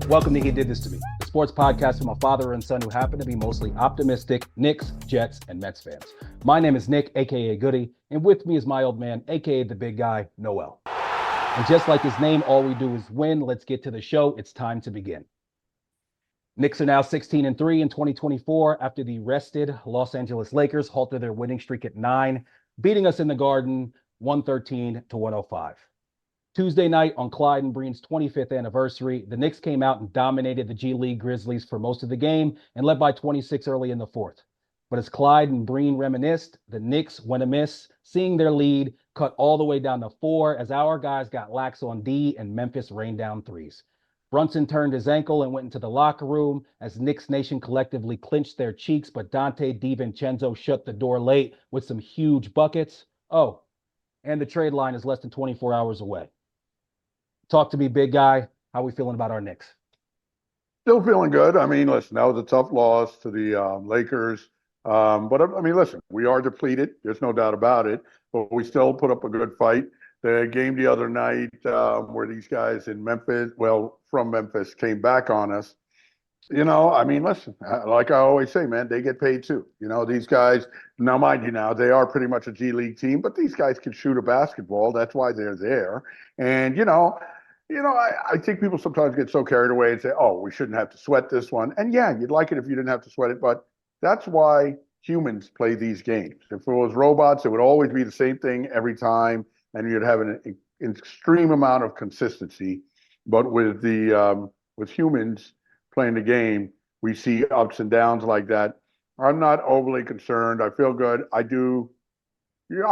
Welcome to He Did This to Me, the sports podcast from a father and son who happen to be mostly optimistic Knicks, Jets, and Mets fans. My name is Nick, aka Goody, and with me is my old man, aka the big guy, Noel. And just like his name, all we do is win. Let's get to the show. It's time to begin. Knicks are now 16-3 in 2024 after the rested Los Angeles Lakers halted their winning streak at 9, beating us in the Garden 113-105. Tuesday night on Clyde and Breen's 25th anniversary, the Knicks came out and dominated the G League Grizzlies for most of the game and led by 26 early in the fourth. But as Clyde and Breen reminisced, the Knicks went amiss, seeing their lead cut all the way down to 4 as our guys got lax on D and Memphis rained down threes. Brunson turned his ankle and went into the locker room as Knicks Nation collectively clinched their cheeks, but Donte DiVincenzo shut the door late with some huge buckets. Oh, and the trade line is less than 24 hours away. Talk to me, big guy. How are we feeling about our Knicks? Still feeling good. I mean, listen, that was a tough loss to the Lakers. But I mean, listen, we are depleted. There's no doubt about it. But we still put up a good fight. The game the other night where these guys in Memphis, from Memphis, came back on us. I mean, listen, like I always say, man, they get paid too. These guys, now mind you now, they are pretty much a G League team, but these guys can shoot a basketball. That's why they're there. And, I think people sometimes get so carried away and say, oh, we shouldn't have to sweat this one. And yeah, you'd like it if you didn't have to sweat it, but that's why humans play these games. If it was robots, it would always be the same thing every time, and you'd have an extreme amount of consistency. But with humans playing the game, we see ups and downs like that. I'm not overly concerned. I feel good. I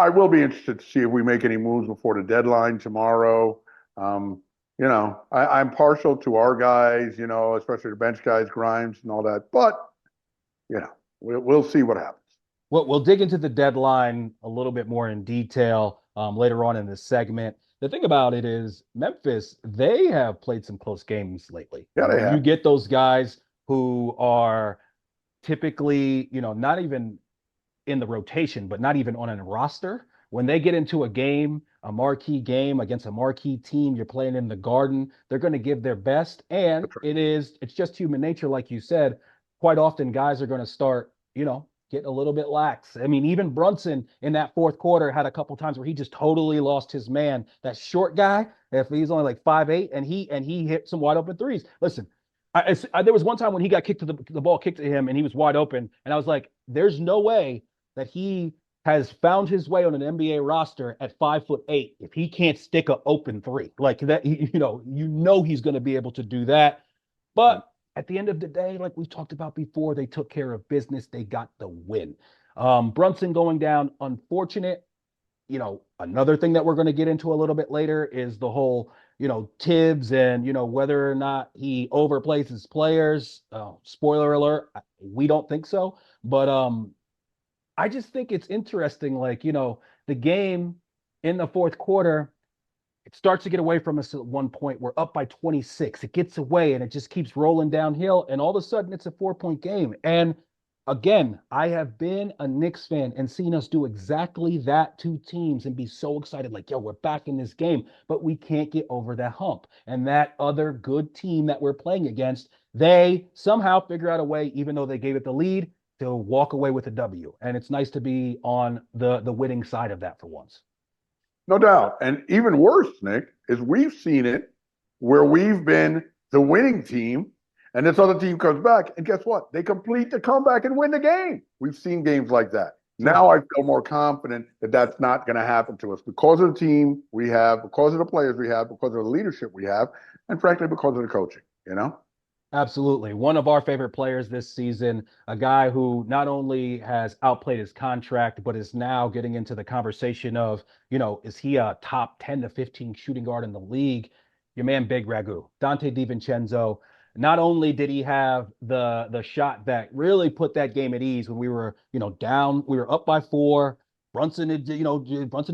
will be interested to see if we make any moves before the deadline tomorrow. I'm partial to our guys, especially the bench guys, Grimes and all that. But, we'll see what happens. Well, we'll dig into the deadline a little bit more in detail later on in this segment. The thing about it is Memphis, they have played some close games lately. Yeah, they have. You get those guys who are typically, not even in the rotation, but not even on a roster. When they get into a game, a marquee game against a marquee team, you're playing in the Garden, they're going to give their best. And it's just human nature, like you said. Quite often guys are going to start, get a little bit lax. I mean, even Brunson in that fourth quarter had a couple times where he just totally lost his man. That short guy, if he's only like 5'8", and he hit some wide open threes. Listen, there was one time when he got kicked to the ball kicked to him and he was wide open, and I was like, there's no way that he has found his way on an NBA roster at 5'8" if he can't stick an open three like that. He's going to be able to do that. But at the end of the day, like we talked about before, they took care of business. They got the win. Brunson going down, unfortunate. Another thing that we're going to get into a little bit later is the whole, Thibs and, whether or not he overplays his players. Spoiler alert, we don't think so. But I just think it's interesting, the game in the fourth quarter, it starts to get away from us at one point. We're up by 26. It gets away and it just keeps rolling downhill. And all of a sudden it's a 4-point game. And again, I have been a Knicks fan and seen us do exactly that to teams and be so excited, like, yo, we're back in this game, but we can't get over that hump. And that other good team that we're playing against, they somehow figure out a way, even though they gave it the lead, to walk away with a W. And it's nice to be on the winning side of that for once. No doubt. And even worse, Nick, is we've seen it where we've been the winning team and this other team comes back. And guess what? They complete the comeback and win the game. We've seen games like that. Now I feel more confident that that's not going to happen to us because of the team we have, because of the players we have, because of the leadership we have, and frankly, because of the coaching, Absolutely. One of our favorite players this season, a guy who not only has outplayed his contract, but is now getting into the conversation of, is he a top 10 to 15 shooting guard in the league? Your man, Big Ragu, Donte DiVincenzo. Not only did he have the shot that really put that game at ease when we were, down, we were up by 4. Brunson had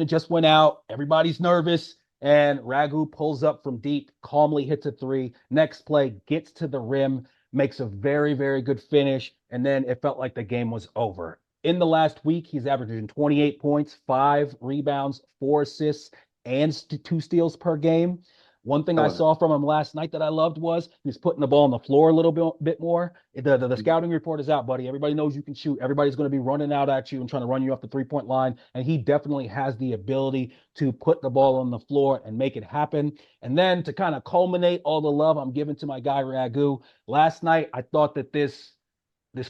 just went out. Everybody's nervous. And Ragu pulls up from deep, calmly hits a 3. Next play, gets to the rim, makes a very, very good finish. And then it felt like the game was over. In the last week, he's averaging 28 points, 5 rebounds, 4 assists, and 2 steals per game. One thing I Killing it. saw from him last night that I loved was he's putting the ball on the floor a little bit more. The scouting report is out, buddy. Everybody knows you can shoot. Everybody's going to be running out at you and trying to run you off the 3 point line. And he definitely has the ability to put the ball on the floor and make it happen. And then to kind of culminate all the love I'm giving to my guy Ragu, last night I thought that this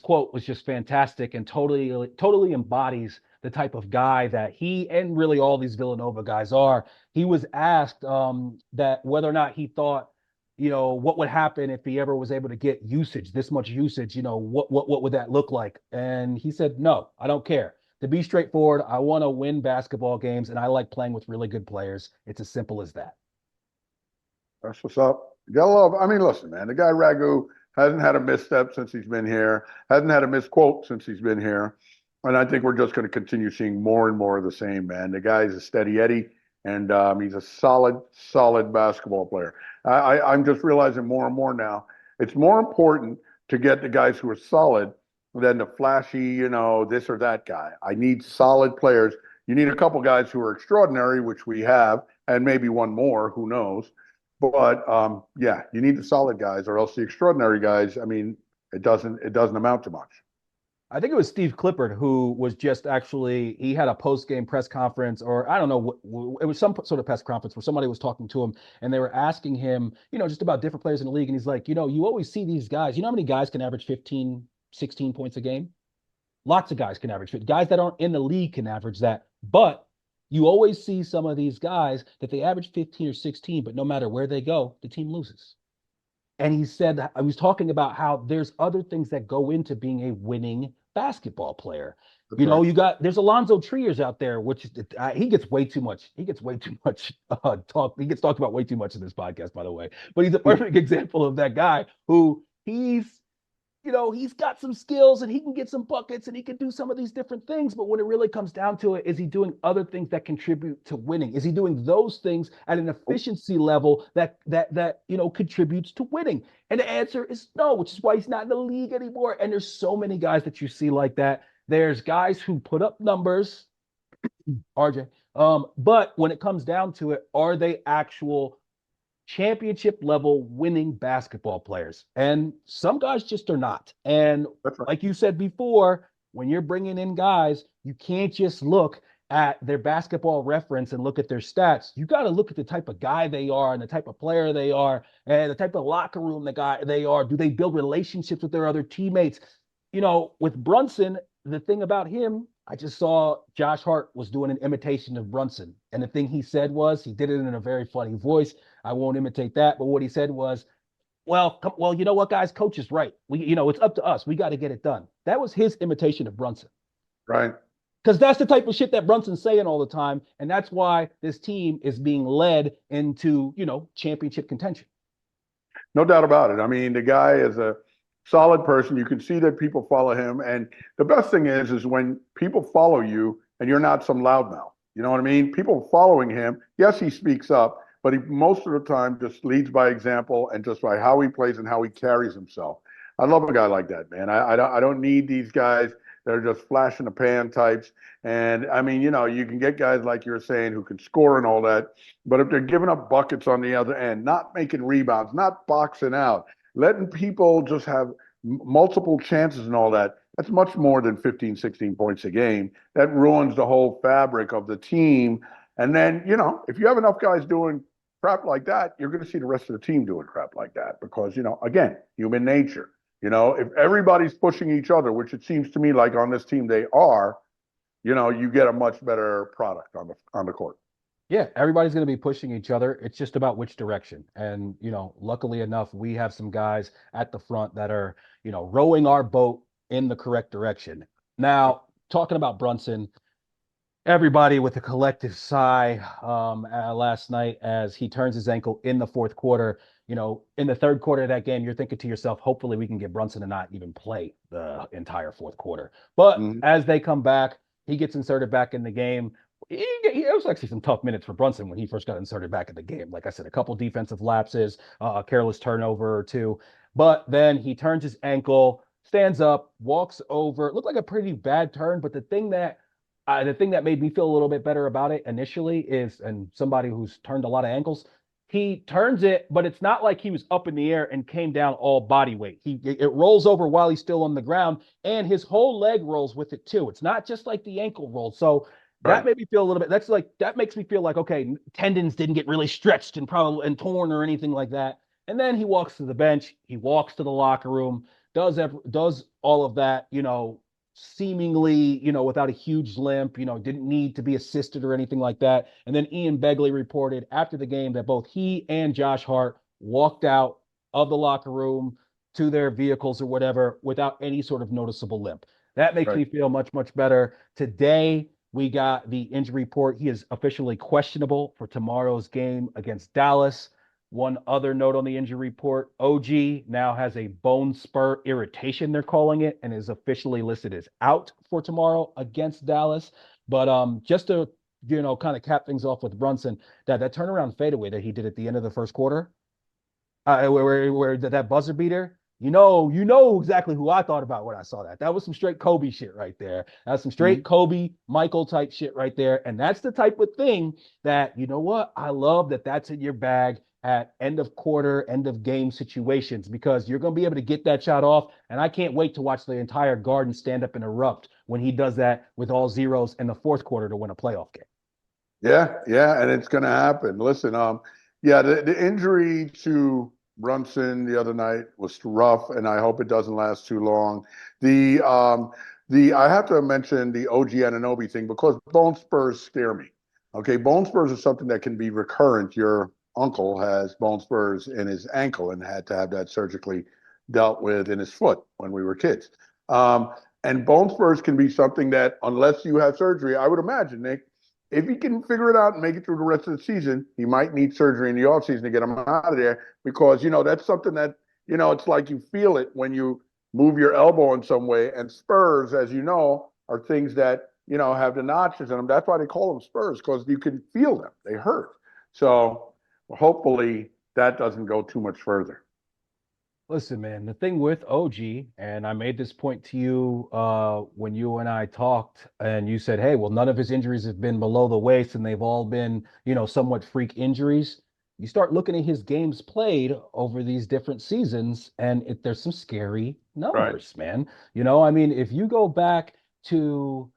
quote was just fantastic and totally embodies the type of guy that he and really all these Villanova guys are. He was asked that whether or not he thought, what would happen if he ever was able to get usage, this much usage, what would that look like? And he said, no, I don't care. To be straightforward, I want to win basketball games and I like playing with really good players. It's as simple as that. That's what's up. You gotta love. I mean, listen, man. The guy Ragu hasn't had a misstep since he's been here. Hasn't had a misquote since he's been here. And I think we're just going to continue seeing more and more of the same, man. The guy's a steady Eddie, and he's a solid basketball player. I'm just realizing more and more now. It's more important to get the guys who are solid than the flashy, this or that guy. I need solid players. You need a couple guys who are extraordinary, which we have, and maybe one more. Who knows? But yeah, you need the solid guys, or else the extraordinary guys. I mean, it doesn't amount to much. I think it was Steve Clippard who was just actually he had a post game press conference, or I don't know, it was some sort of press conference where somebody was talking to him and they were asking him, just about different players in the league. And he's like, you always see these guys. You know how many guys can average 15, 16 points a game? Lots of guys can average 50. Guys that aren't in the league can average that. But you always see some of these guys that they average 15 or 16, but no matter where they go, the team loses. And he said, I was talking about how there's other things that go into being a winning basketball player. That's right. There's Alonzo Triers out there, which he gets way too much. He gets way too much talk. He gets talked about way too much in this podcast, by the way. But he's a perfect example of that guy who he's got some skills and he can get some buckets and he can do some of these different things. But when it really comes down to it, is he doing other things that contribute to winning? Is he doing those things at an efficiency level that contributes to winning? And the answer is no, which is why he's not in the league anymore. And there's so many guys that you see like that. There's guys who put up numbers, RJ. But when it comes down to it, are they actual championship level winning basketball players? And some guys just are not. And That's right. like you said before, when you're bringing in guys, you can't just look at their basketball reference and look at their stats. You got to look at the type of guy they are and the type of player they are and the type of locker room the guy they are. Do they build relationships with their other teammates? With Brunson, the thing about him, I just saw Josh Hart was doing an imitation of Brunson. And the thing he said was, he did it in a very funny voice. I won't imitate that. But what he said was, well, you know what, guys? Coach is right. It's up to us. We got to get it done. That was his imitation of Brunson. Right. Because that's the type of shit that Brunson's saying all the time. And that's why this team is being led into, championship contention. No doubt about it. I mean, the guy is a solid person. You can see that people follow him. And the best thing is when people follow you and you're not some loudmouth. You know what I mean? People following him, yes, he speaks up, but he most of the time just leads by example and just by how he plays and how he carries himself. I love a guy like that, man. I don't need these guys that are just flash in the pan types. And I mean, you can get guys like you're saying who can score and all that, but if they're giving up buckets on the other end, not making rebounds, not boxing out, letting people just have multiple chances and all that, that's much more than 15, 16 points a game. That ruins the whole fabric of the team. And then, if you have enough guys doing crap like that, you're going to see the rest of the team doing crap like that because, again, human nature. If everybody's pushing each other, which it seems to me like on this team they are, you get a much better product on the court. Yeah, everybody's going to be pushing each other. It's just about which direction. And, luckily enough, we have some guys at the front that are, rowing our boat in the correct direction. Now, talking about Brunson, everybody with a collective sigh last night as he turns his ankle in the fourth quarter. In the third quarter of that game, you're thinking to yourself, hopefully we can get Brunson to not even play the entire fourth quarter. But Mm-hmm. as they come back, he gets inserted back in the game. It was actually some tough minutes for Brunson when he first got inserted back in the game. Like I said, a couple defensive lapses, a careless turnover or two. But then he turns his ankle, stands up, walks over. It looked like a pretty bad turn. But the thing that made me feel a little bit better about it initially is, and somebody who's turned a lot of ankles, he turns it, but it's not like he was up in the air and came down all body weight. It rolls over while he's still on the ground, and his whole leg rolls with it too. It's not just like the ankle roll. So that Right. made me feel a little bit. That makes me feel like okay, tendons didn't get really stretched and probably and torn or anything like that. And then he walks to the bench, he walks to the locker room, does all of that, seemingly, without a huge limp, didn't need to be assisted or anything like that. And then Ian Begley reported after the game that both he and Josh Hart walked out of the locker room to their vehicles or whatever without any sort of noticeable limp. That makes Right. me feel much, much better. Today, we got the injury report. He is officially questionable for tomorrow's game against Dallas. One other note on the injury report, OG now has a bone spur irritation, they're calling it, and is officially listed as out for tomorrow against Dallas. But just to kind of cap things off with Brunson, that turnaround fadeaway that he did at the end of the first quarter, where that buzzer beater, you know exactly who I thought about when I saw that. That was some straight Kobe shit right there. That's some straight Mhm. Kobe Michael type shit right there. And that's the type of thing that, you know what? I love that that's in your bag at end of quarter, end of game situations because you're going to be able to get that shot off. And I can't wait to watch the entire Garden stand up and erupt when he does that with all zeros in the fourth quarter to win a playoff game. Yeah, yeah, and it's going to happen. Listen, yeah, the injury to Brunson the other night was rough, and I hope it doesn't last too long. The I have to mention the OG Anunoby thing because bone spurs scare me. Okay, bone spurs is something that can be recurrent. Your uncle has bone spurs in his ankle and had to have that surgically dealt with in his foot when we were kids. And bone spurs can be something that, unless you have surgery, I would imagine, Nick, if he can figure it out and make it through the rest of the season, he might need surgery in the offseason to get him out of there because, that's something that, it's like you feel it when you move your elbow in some way. And spurs, as you know, are things that, have the notches in them. That's why they call them spurs because you can feel them. They hurt. So hopefully that doesn't go too much further. Listen, man, the thing with OG, and I made this point to you when you and I talked, and you said, hey, well, none of his injuries have been below the waist, and they've all been, somewhat freak injuries. You start looking at his games played over these different seasons, and there's some scary Right. numbers, man. I mean, if you go back to,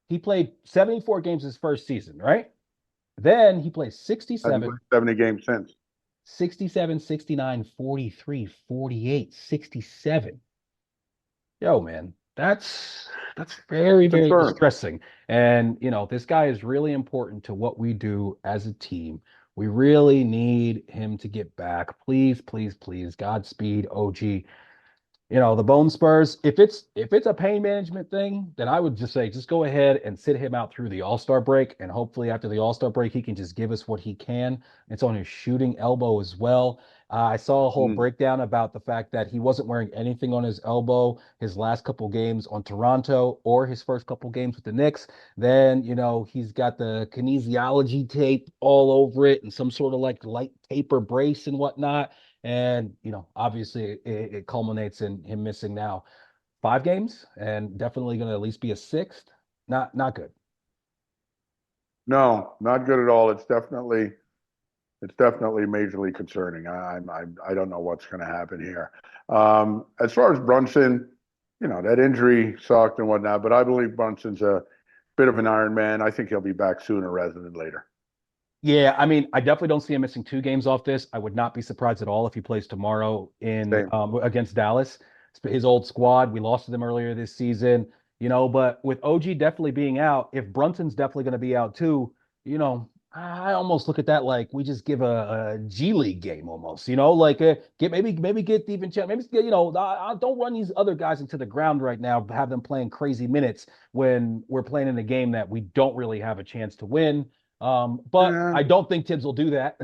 he played 74 games his first season, right? Then he played Hasn't played 67, 70 games since. 67, 69, 43, 48, 67. Yo, man, that's very, very Concern. distressing. And, this guy is really important to what we do as a team. We really need him to get back. Please, please, please, Godspeed, OG. The bone spurs, if it's a pain management thing, then I would just say just go ahead and sit him out through the All-Star break. And hopefully after the All-Star break, he can just give us what he can. It's on his shooting elbow as well. I saw a whole Mm. breakdown about the fact that he wasn't wearing anything on his elbow his last couple games on Toronto or his first couple games with the Knicks. Then, he's got the kinesiology tape all over it and some sort of like light taper brace and whatnot. And, obviously it culminates in him missing now 5 games and definitely going to at least be a sixth. Not good. No, not good at all. It's definitely majorly concerning. I don't know what's going to happen here. As far as Brunson, that injury sucked and whatnot, but I believe Brunson's a bit of an Iron Man. I think he'll be back sooner rather than later. Yeah, I mean, I definitely don't see him missing 2 games off this. I would not be surprised at all if he plays tomorrow in Same. against Dallas. His old squad. We lost to them earlier this season, but with OG definitely being out, if Brunson's definitely going to be out too, I almost look at that like we just give a G League game almost, like get even maybe don't run these other guys into the ground right now, have them playing crazy minutes when we're playing in a game that we don't really have a chance to win. But Yeah, I don't think Thibs will do that.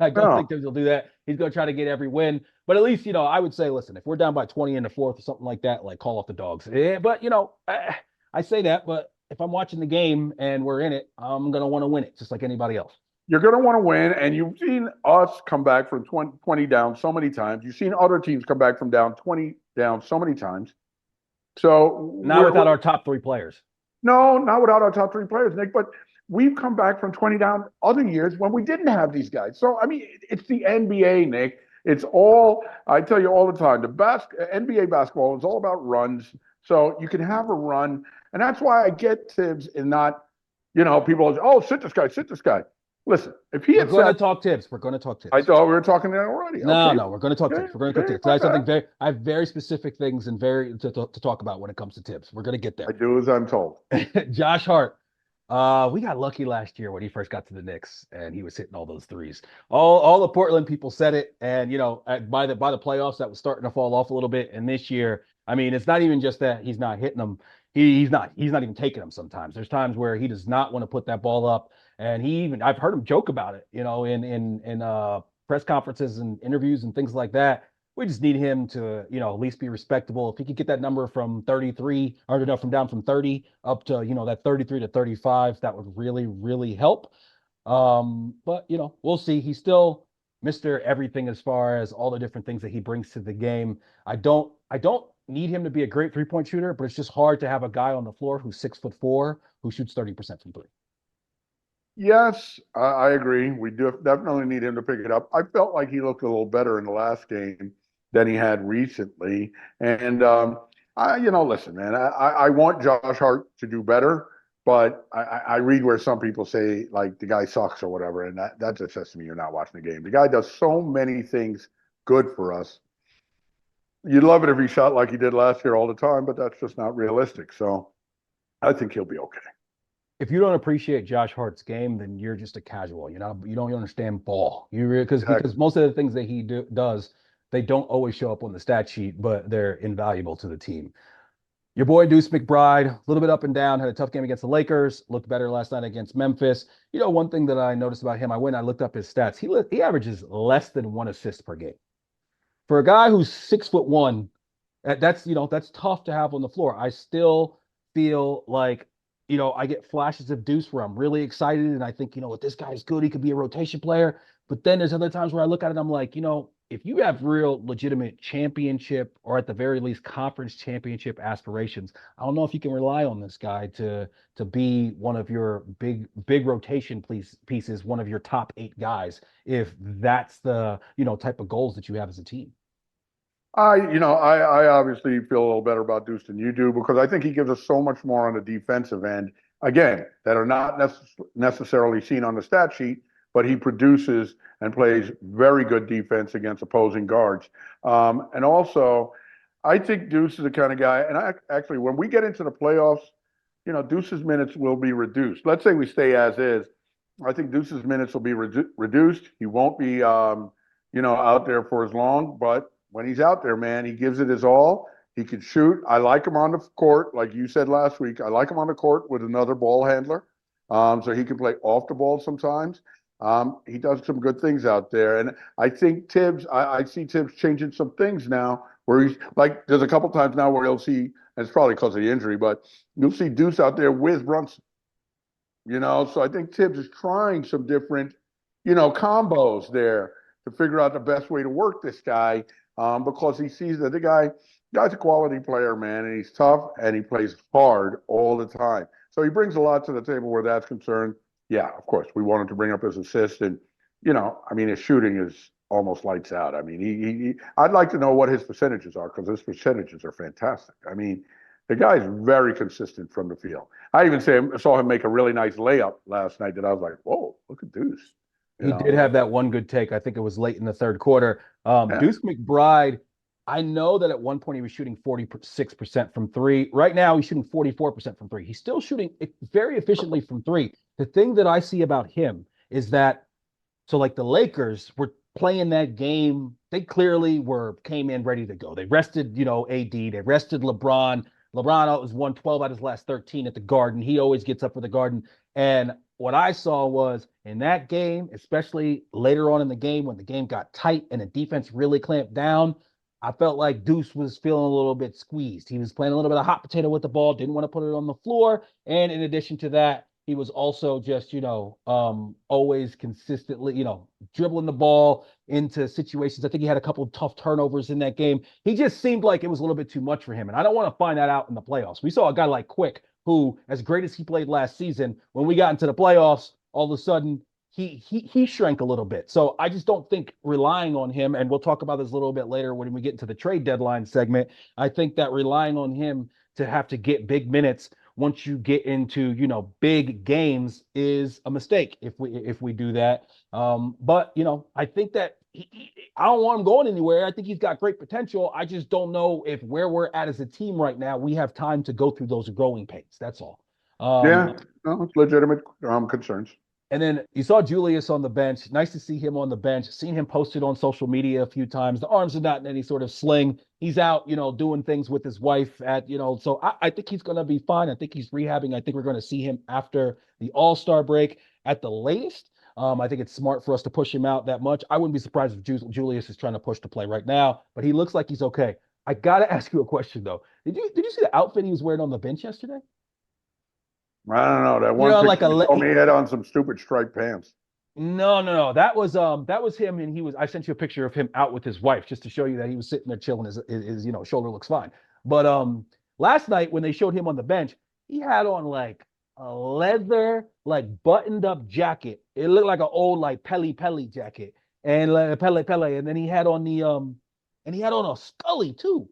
I don't think no, Thibs will do that. He's going to try to get every win. But at least, I would say, listen, if we're down by 20 in the fourth or something like that, like call off the dogs. Yeah, but, I say that, but if I'm watching the game and we're in it, I'm going to want to win it just like anybody else. you're going to want to win. And you've seen us come back from 20 down so many times. You've seen other teams come back from down 20 down so many times. So Not without our top 3 players. no, not without our top three players, Nick. But we've come back from 20 down other years when we didn't have these guys. So, I mean, it's the NBA, Nick. It's all, I tell you all the time, NBA basketball is all about runs. So you can have a run. And that's why I get Thibs and not, people are, oh, sit this guy, sit this guy. Listen, if he We're had going to said, talk Thibs. We're going to talk I Thibs. thought we were talking there already. No, Okay. no, we're going to talk Okay. Thibs. We're going to talk Okay. Thibs. I My have something bad. I have very specific things and to talk about when it comes to Thibs. We're going to get I there. do as I'm told. Josh Hart. We got lucky last year when he first got to the Knicks and he was hitting all those threes. All the Portland people said it, and by the playoffs that was starting to fall off a little bit. And this year, I mean, it's not even just that he's not hitting them. He's not even taking them sometimes. There's times where he does not want to put that ball up. And I've heard him joke about it, in press conferences and interviews and things like that. We just need him to, at least be respectable. If he could get that number from 33, or no, from down from 30 up to, that 33 to 35, that would really, really help. But we'll see. He's still Mr. Everything as far as all the different things that he brings to the game. I don't need him to be a great three-point shooter, but it's just hard to have a guy on the floor who's 6'4" who shoots 30% from three. Yes, I agree. We do definitely need him to pick it up. I felt like he looked a little better in the last game than he had recently. And listen, man, I want Josh Hart to do better, but I read where some people say like the guy sucks or whatever, and that just says to me you're not watching the game. The guy does so many things good for us. You'd love it if he shot like he did last year all the time, but that's just not realistic. So I think he'll be okay. If you don't appreciate Josh Hart's game, then you're just a casual. You don't understand ball. Because most of the things that does, they don't always show up on the stat sheet, but they're invaluable to the team. Your boy Deuce McBride, a little bit up and down, had a tough game against the Lakers, looked better last night against Memphis. One thing that I noticed about him, I looked up his stats. He averages less than one assist per game. For a guy who's 6'1", that's tough to have on the floor. I still feel like I get flashes of Deuce where I'm really excited and I think what this guy's good. He could be a rotation player. But then there's other times where I look at it and I'm like, if you have real legitimate championship or at the very least conference championship aspirations, I don't know if you can rely on this guy to be one of your big rotation pieces, one of your top 8 guys, if that's the type of goals that you have as a team. I obviously feel a little better about Deuce than you do because I think he gives us so much more on the defensive end, again, that are not necessarily seen on the stat sheet, but he produces and plays very good defense against opposing guards. And also, I think Deuce is the kind of guy, and actually, when we get into the playoffs, Deuce's minutes will be reduced. Let's say we stay as is. I think Deuce's minutes will be reduced. He won't be, out there for as long, but when he's out there, man, he gives it his all. He can shoot. I like him on the court, like you said last week. I like him on the court with another ball handler, so he can play off the ball sometimes. He does some good things out there, and I think Thibs. I see Thibs changing some things now. Where he's like, there's a couple times now where you'll see, and it's probably because of the injury, but you'll see Deuce out there with Brunson. So I think Thibs is trying some different, combos there to figure out the best way to work this guy because he sees that the guy's a quality player, man, and he's tough and he plays hard all the time. So he brings a lot to the table where that's concerned. Yeah, of course, we wanted to bring up his assist, and I mean, his shooting is almost lights out. I mean, I'd like to know what his percentages are because his percentages are fantastic. I mean, the guy's very consistent from the field. I even saw him make a really nice layup last night that I was like, whoa, look at Deuce. He did have that one good take. I think it was late in the third quarter. Yeah. Deuce McBride, I know that at one point he was shooting 46% from three. Right now he's shooting 44% from three. He's still shooting very efficiently from three. The thing that I see about him is that, so like the Lakers were playing that game, they clearly came in ready to go. They rested, AD, they rested LeBron. LeBron was won 12 out of his last 13 at the Garden. He always gets up for the Garden. And what I saw was in that game, especially later on in the game when the game got tight and the defense really clamped down, I felt like Deuce was feeling a little bit squeezed. He was playing a little bit of hot potato with the ball, didn't want to put it on the floor. And in addition to that, he was also just, always consistently, dribbling the ball into situations. I think he had a couple of tough turnovers in that game. He just seemed like it was a little bit too much for him. And I don't want to find that out in the playoffs. We saw a guy like Quick who, as great as he played last season, when we got into the playoffs, all of a sudden he shrank a little bit. So I just don't think relying on him, and we'll talk about this a little bit later when we get into the trade deadline segment. I think that relying on him to have to get big minutes once you get into big games is a mistake if we do that. But I think that I don't want him going anywhere. I think he's got great potential. I just don't know if where we're at as a team right now, we have time to go through those growing pains. That's all. Yeah, no, it's legitimate concerns. And then you saw Julius on the bench. Nice to see him on the bench. Seen him posted on social media a few times. The arms are not in any sort of sling. He's out, doing things with his wife so I think he's going to be fine. I think he's rehabbing. I think we're going to see him after the All-Star break at the latest. I think it's smart for us to push him out that much. I wouldn't be surprised if Julius is trying to push to play right now, but he looks like he's okay. I got to ask you a question, though. Did you see the outfit he was wearing on the bench yesterday? I don't know. That You one know, picture like a you told me he had on some stupid striped pants. No. That was him, and I sent you a picture of him out with his wife just to show you that he was sitting there chilling. His shoulder looks fine. But last night when they showed him on the bench, he had on like a leather, like buttoned up jacket. It looked like an old like Pele jacket, and like Pele, and then he had on a Scully too.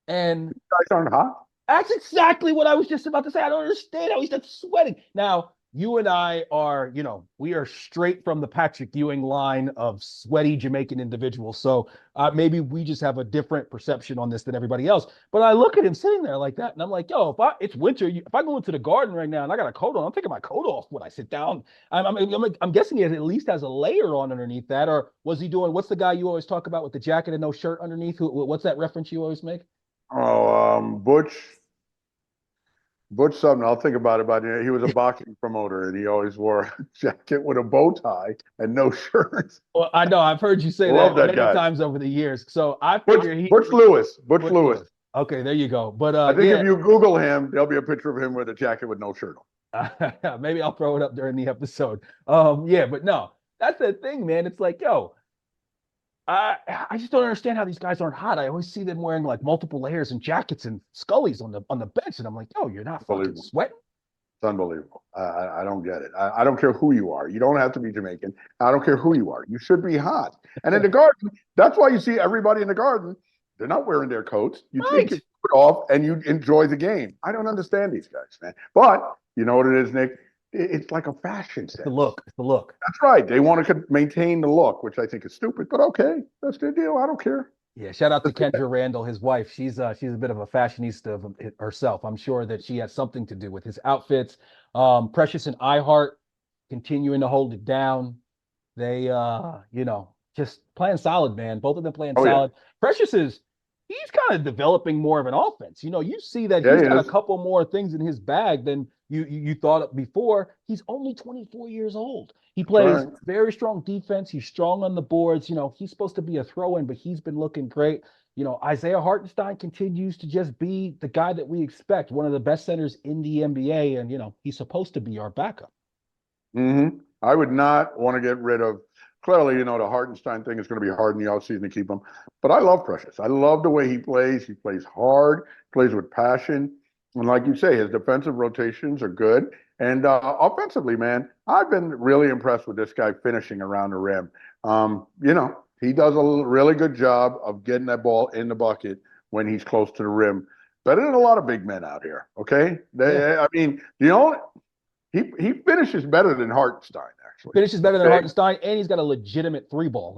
And You guys aren't hot. that's exactly what I was just about to say. I don't understand how he's not sweating. Now, you and I are, we are straight from the Patrick Ewing line of sweaty Jamaican individuals. So maybe we just have a different perception on this than everybody else. But I look at him sitting there like that, and I'm like, yo, it's winter. If I go into the garden right now and I got a coat on, I'm taking my coat off when I sit down. I'm guessing he at least has a layer on underneath that. Or was he doing, what's the guy you always talk about with the jacket and no shirt underneath? What's that reference you always make? Oh, Butch something. I'll think about it. But he was a boxing promoter, and he always wore a jacket with a bow tie and no shirt. Well, I know I've heard you say Love that that many guy. times over the years. So I Butch, figure Butch Lewis. Butch Butch Lewis. Lewis. Okay, there you go. But I think yeah, if you Google him, there'll be a picture of him with a jacket with no shirt on. maybe I'll throw it up during the episode. Yeah, but no, that's the thing, man. It's like, yo, I just don't understand how these guys aren't hot. I always see them wearing like multiple layers and jackets and scullies on the bench, and I'm like, yo, you're not fucking sweating. It's unbelievable. I don't get it. I don't care who you are. You don't have to be Jamaican. I don't care who you are. You should be hot. And in the garden, that's why you see everybody in the garden. They're not wearing their coats. You take your Right. coat off and you enjoy the game. I don't understand these guys, man. But you know what it is, Nick? It's like a fashion It's sense. the look. It's the look. That's right. They want to maintain the look, which I think is stupid. But okay, that's their deal. I don't care. Yeah, shout out to Kendra Randall, his wife. She's a bit of a fashionista of herself. I'm sure that she has something to do with his outfits. Precious and iHeart continuing to hold it down. They just playing solid, man. Both of them playing Oh yeah, solid. Precious he's kind of developing more of an offense. You see that yeah, he's he got a is. couple more things in his bag than you thought before. He's only 24 years old. He That's plays right. very strong defense. He's strong on the boards. He's supposed to be a throw-in, but he's been looking great. Isaiah Hartenstein continues to just be the guy that we expect, one of the best centers in the NBA, and he's supposed to be our backup. I would not want to get rid of. Clearly, the Hartenstein thing is going to be hard in the offseason to keep him. But I love Precious. I love the way he plays. He plays hard, plays with passion. And like you say, his defensive rotations are good. And offensively, man, I've been really impressed with this guy finishing around the rim. He does a really good job of getting that ball in the bucket when he's close to the rim. Better than a lot of big men out here. Okay, Yeah. I mean, he finishes better than Hartenstein, actually. Finishes better than Okay? Hartenstein, and he's got a legitimate three ball.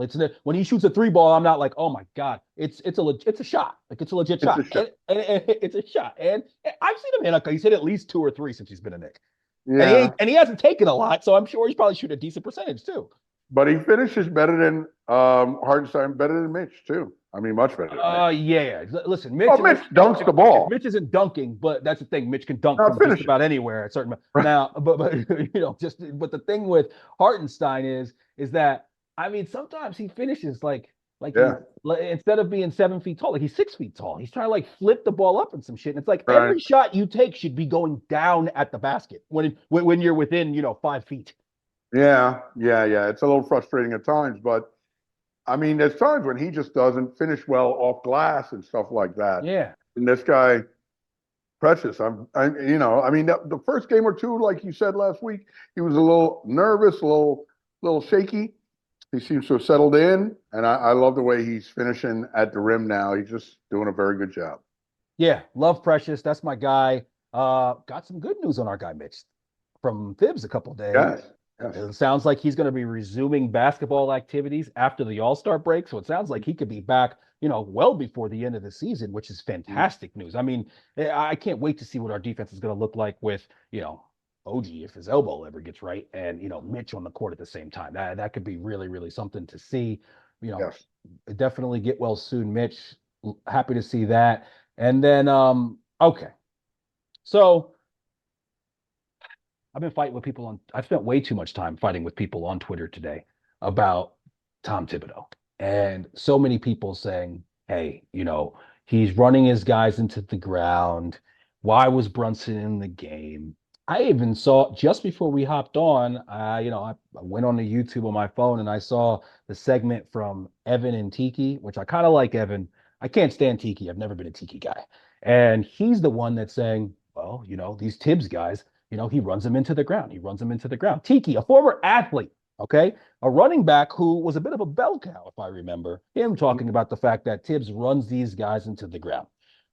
When he shoots a three ball, I'm not like, oh my god, it's a shot, like it's a legit It's a shot, shot. and it's a shot. And I've seen him hit he's hit at least two or three since he's been a Knick, Yeah, and he hasn't taken a lot, so I'm sure he's probably shooting a decent percentage too. but he finishes better than Hartenstein, better than Mitch, too. I mean, much better than Mitch. Yeah. Listen, Oh, Mitch dunks the ball. Mitch isn't dunking, but that's the thing. Mitch can dunk Now from just finish it. about anywhere at certain now. But but the thing with Hartenstein is that I mean sometimes he finishes like he's Yeah, instead of being 7 feet tall, like he's 6 feet tall. He's trying to like flip the ball up and some shit. And it's like right. every shot you take should be going down at the basket when you're within 5 feet. Yeah. It's a little frustrating at times, but I mean, there's times when he just doesn't finish well off glass and stuff like that. Yeah. And this guy, Precious. I mean, the first game or two, like you said last week, he was a little nervous, little shaky. He seems to have settled in, and I love the way he's finishing at the rim now. He's just doing a very good job. Yeah, love Precious. That's my guy. Got some good news on our guy Mitch from Thibs a couple days. Yes, yes. It sounds like he's going to be resuming basketball activities after the All-Star break. So it sounds like he could be back, well before the end of the season, which is fantastic news. I mean, I can't wait to see what our defense is going to look like with, OG if his elbow ever gets right, and Mitch on the court at the same time. That could be really, really something to see. You know, Yes. definitely get well soon, Mitch. Happy to see that. And then, okay, so I've been fighting with people I've spent way too much time fighting with people on Twitter today about Tom Thibodeau. And so many people saying, hey, he's running his guys into the ground. Why was Brunson in the game? I even saw just before we hopped on, I went on the YouTube on my phone and I saw the segment from Evan and Tiki, which I kind of like Evan. I can't stand Tiki. I've never been a Tiki guy. And he's the one that's saying, well, these Tibbs guys, he runs them into the ground. He runs them into the ground. Tiki, a former athlete, okay, a running back who was a bit of a bell cow, if I remember him talking about the fact that Tibbs runs these guys into the ground.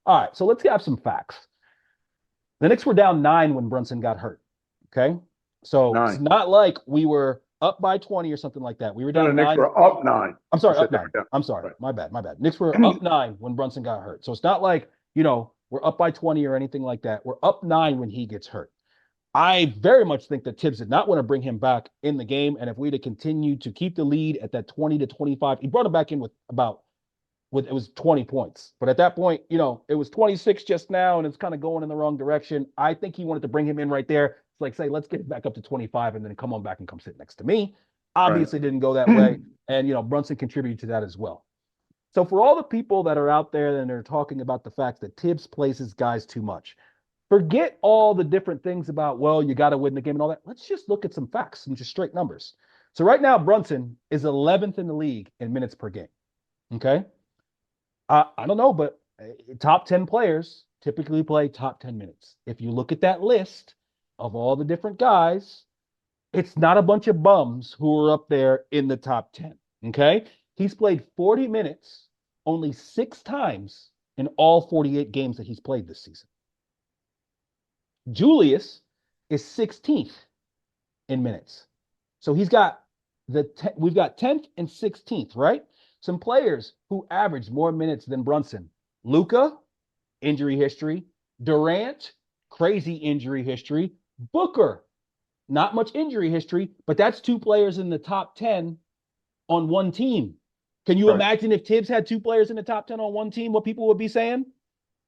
All right, so let's have some facts. The Knicks were down 9 when Brunson got hurt. Okay, so it's 9. not like we were up by 20 or something like that. We were No, the down Knicks 9. were up 9. I'm You sorry, said up they 9. were down. I'm sorry, Right. my bad, my bad. Knicks were up 9 when Brunson got hurt. So it's not like we're up by 20 or anything like that. We're up 9 when he gets hurt. I very much think that Tibbs did not want to bring him back in the game. And if we'd have continued to keep the lead at that 20 to 25, he brought him back in with it was 20 points. But at that point, it was 26 just now, and it's kind of going in the wrong direction. I think he wanted to bring him in right there. It's like, say, let's get it back up to 25 and then come on back and come sit next to me. Right. Obviously didn't go that way. And Brunson contributed to that as well. So for all the people that are out there and they're talking about the fact that Tibbs places guys too much, forget all the different things about, well, you got to win the game and all that. Let's just look at some facts, some just straight numbers. So right now, Brunson is 11th in the league in minutes per game. Okay. I don't know, but top 10 players typically play top 10 minutes. If you look at that list of all the different guys, it's not a bunch of bums who are up there in the top 10. Okay. He's played 40 minutes only 6 times in all 48 games that he's played this season. Julius is 16th in minutes. So we've got 10th and 16th, right? Some players who average more minutes than Brunson. Luka, injury history. Durant, crazy injury history. Booker, not much injury history, but that's 2 players in the top 10 on one team. Can you imagine if Tibbs had 2 players in the top 10 on one team, what people would be saying?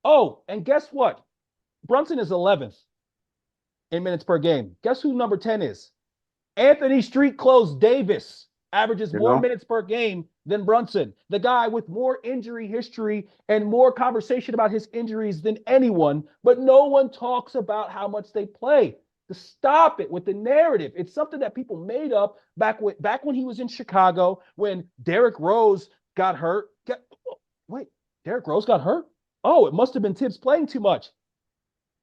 Oh, and guess what? Brunson is 11th in minutes per game. Guess who number 10 is? Anthony Street Clothes Davis averages more minutes per game than Brunson, the guy with more injury history and more conversation about his injuries than anyone, but no one talks about how much they play. To stop it with the narrative. It's something that people made up back when he was in Chicago, when Derrick Rose got hurt. Wait, Derrick Rose got hurt? Oh, it must have been Tibbs playing too much.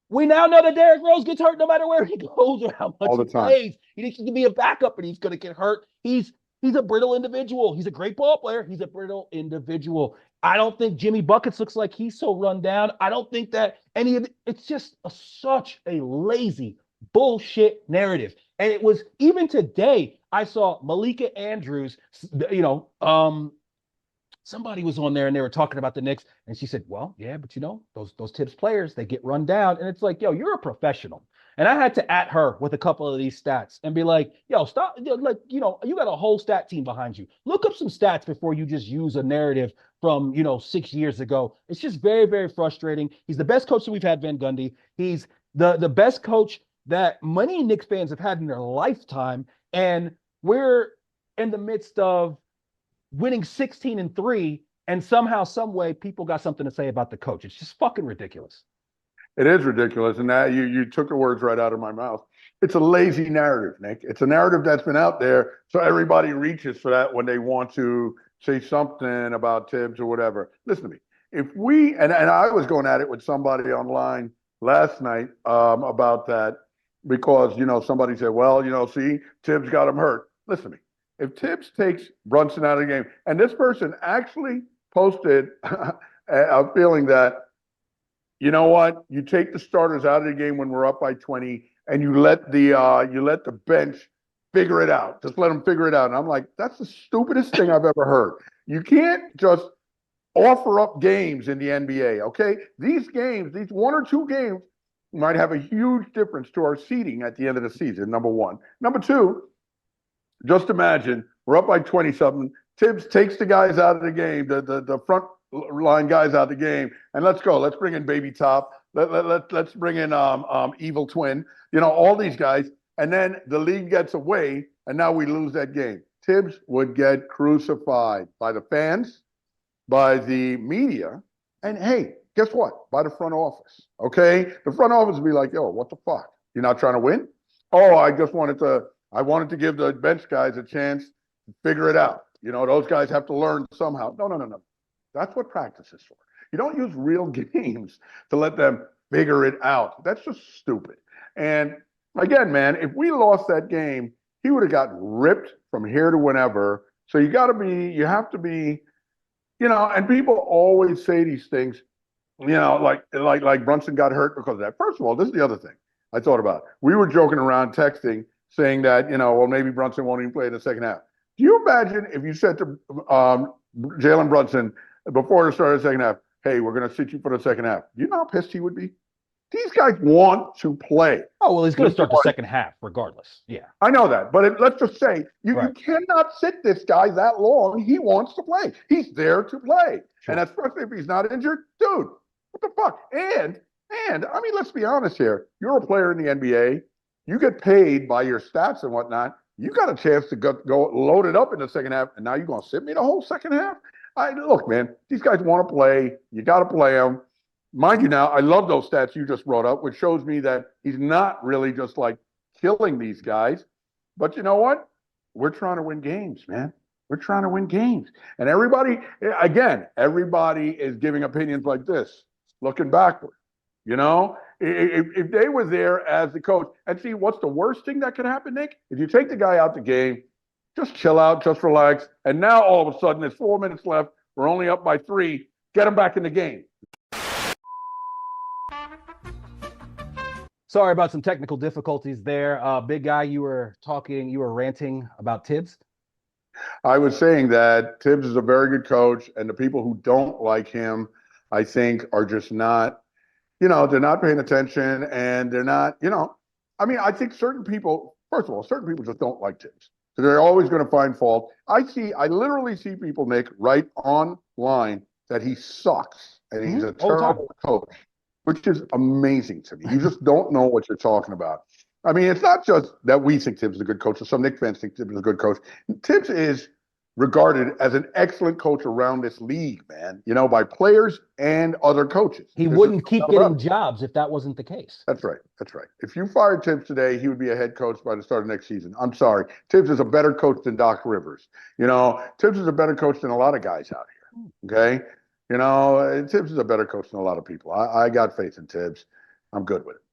We now know that Derrick Rose gets hurt no matter where he goes or how much All he the time. plays. He needs to be a backup, but he's going to get hurt. He's a brittle individual. He's a great ball player. He's a brittle individual. I don't think Jimmy Buckets looks like he's so run down. I don't think that any of it. It's just such a lazy bullshit narrative. And it was even today. I saw Malika Andrews. Somebody was on there and they were talking about the Knicks, and she said, "Well, yeah, but those Tibbs players, they get run down." And it's like, yo, you're a professional. And I had to at her with a couple of these stats and be like, yo, stop. Like, you got a whole stat team behind you. Look up some stats before you just use a narrative from, 6 years ago. It's just very, very frustrating. He's the best coach that we've had, Van Gundy. He's the best coach that many Knicks fans have had in their lifetime. And we're in the midst of winning 16-3, and somehow, some way, people got something to say about the coach. It's just fucking ridiculous. It is ridiculous, and that you took the words right out of my mouth. It's a lazy narrative, Nick. It's a narrative that's been out there, so everybody reaches for that when they want to say something about Tibbs or whatever. Listen to me. If we and I was going at it with somebody online last night about that because somebody said, well, see, Thibs got him hurt. Listen to me. If Thibs takes Brunson out of the game, and this person actually posted a feeling that you know what, you take the starters out of the game when we're up by 20, and you let the bench figure it out. Just let them figure it out. And I'm like, that's the stupidest thing I've ever heard. You can't just offer up games in the NBA. Okay, these games, these one or two games, might have a huge difference to our seeding at the end of the season. Number one. Number two, just imagine we're up by 20 something. Thibs takes the guys out of the game, the front line guys out of the game, and let's go. Let's bring in Baby Top. Let's bring in Evil Twin. All these guys, and then the league gets away, and now we lose that game. Thibs would get crucified by the fans, by the media, and hey, guess what? By the front office. Okay, the front office would be like, "Yo, what the fuck? You're not trying to win? Oh, I wanted to give the bench guys a chance to figure it out. Those guys have to learn somehow." No, no, no, no. That's what practice is for. You don't use real games to let them figure it out. That's just stupid. And again, man, if we lost that game, he would have gotten ripped from here to whenever. So you have to be, and people always say these things, like Brunson got hurt because of that. First of all, this is the other thing I thought about. We were joking around, texting, saying that, well, maybe Brunson won't even play in the second half. Do you imagine if you said to Jalen Brunson before the start of the second half, hey, we're going to sit you for the second half? You know how pissed he would be? These guys want to play. Oh, well, he's going to start the second half regardless. Yeah. I know that. But let's just say you Right. cannot sit this guy that long. He wants to play. He's there to play. Sure. And especially if he's not injured, dude, what the fuck? And I mean, let's be honest here. You're a player in the NBA. You get paid by your stats and whatnot. You got a chance to go load it up in the second half, and now you're going to sit me the whole second half? Look, man, these guys want to play. You got to play them. Mind you, now I love those stats you just brought up, which shows me that he's not really just like killing these guys. But you know what? We're trying to win games, man. We're trying to win games. And everybody is giving opinions like this, looking backward. If they were there as the coach, and see, what's the worst thing that could happen, Nick? If you take the guy out the game, just chill out, just relax. And now all of a sudden, there's 4 minutes left. We're only up by 3. Get him back in the game. Sorry about some technical difficulties there. Big guy, you were ranting about Thibs. I was saying that Thibs is a very good coach, and the people who don't like him, I think, are just not, they're not paying attention, and they're not, I mean, I think certain people, first of all, certain people just don't like Thibs. So they're always going to find fault. I literally see people, Nick, write online that he sucks and he's a terrible coach, which is amazing to me. You just don't know what you're talking about. I mean, it's not just that we think Thibs is a good coach, or some Knicks fans think Thibs is a good coach. Thibs is regarded as an excellent coach around this league, man, by players and other coaches. He wouldn't keep getting jobs if that wasn't the case. That's right. That's right. If you fired Thibs today, he would be a head coach by the start of next season. I'm sorry. Thibs is a better coach than Doc Rivers. Thibs is a better coach than a lot of guys out here. Okay? Thibs is a better coach than a lot of people. I got faith in Thibs. I'm good with it.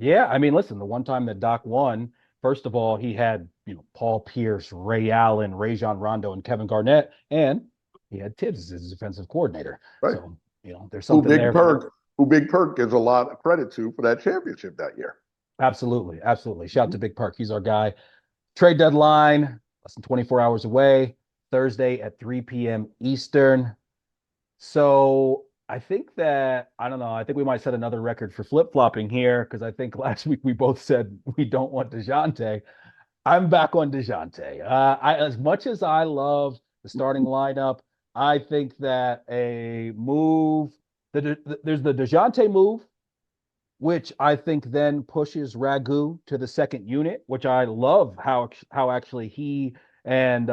Yeah, I mean, listen, the one time that Doc won, first of all, he had Paul Pierce, Ray Allen, Rajon Rondo, and Kevin Garnett, and he had Thibs as his defensive coordinator. Right. So there's something there. Who Big Perk gives a lot of credit to for that championship that year. Absolutely, absolutely. Shout out to Big Perk. He's our guy. Trade deadline less than 24 hours away. Thursday at 3 p.m. Eastern. So I think we might set another record for flip-flopping here because I think last week we both said we don't want DeJounte. I'm back on DeJounte. As much as I love the starting lineup, I think that a move, there's the DeJounte move, which I think then pushes Ragu to the second unit, which I love how actually he and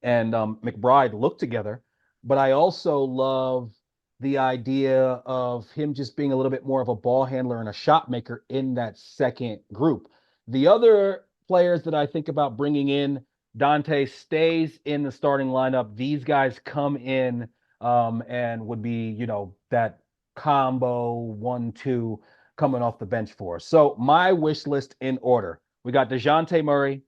McBride look together. But I also love the idea of him just being a little bit more of a ball handler and a shot maker in that second group. The other players that I think about bringing in, Dante stays in the starting lineup. These guys come in and would be, that combo 1-2 coming off the bench for us. So my wish list in order: we got DeJounte Murray.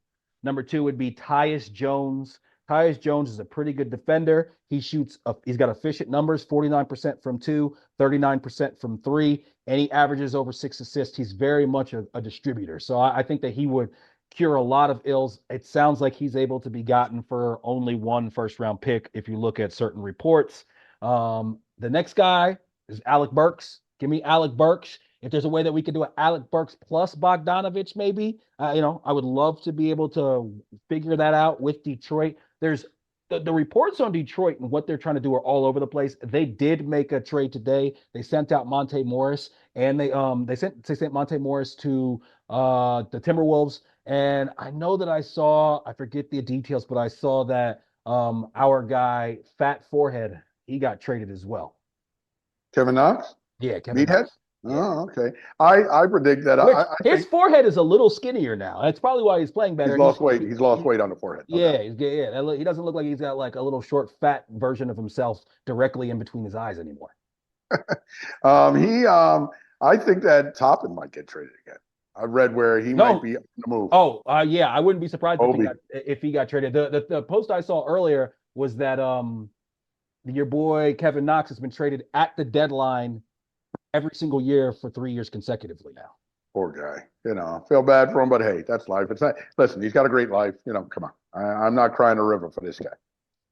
Number two would be Tyus Jones. Tyus Jones is a pretty good defender. He's got efficient numbers: 49% from two, 39% from three, and he averages over 6 assists. He's very much a distributor. So I think that he would cure a lot of ills. It sounds like he's able to be gotten for only one first round pick if you look at certain reports. The next guy is Alec Burks. Give me Alec Burks. If there's a way that we could do an Alec Burks plus Bogdanovich, maybe, I would love to be able to figure that out with Detroit. There's the reports on Detroit and what they're trying to do are all over the place. They did make a trade today. They sent out Monte Morris, and they sent Monte Morris to the Timberwolves. And I know that I forget the details, but I saw that our guy, Fat Forehead, he got traded as well. Kevin Knox, Yeah, Kevin meathead. Knox. Yeah. Oh, okay. I predict that. Which I his think forehead is a little skinnier now. That's probably why he's playing he's better. lost weight. He's lost weight on the forehead, no doubt. Yeah, he doesn't look like he's got like a little short, fat version of himself directly in between his eyes anymore. He I think that Toppin might get traded again. I read where he might No. be on the move. Oh, yeah, I wouldn't be surprised if Obi. he got traded. The post I saw earlier was that your boy Kevin Knox has been traded at the deadline every single year for 3 years consecutively now. Poor guy. Feel bad for him, but hey, that's life. It's not. Listen, he's got a great life. Come on. I'm not crying a river for this guy.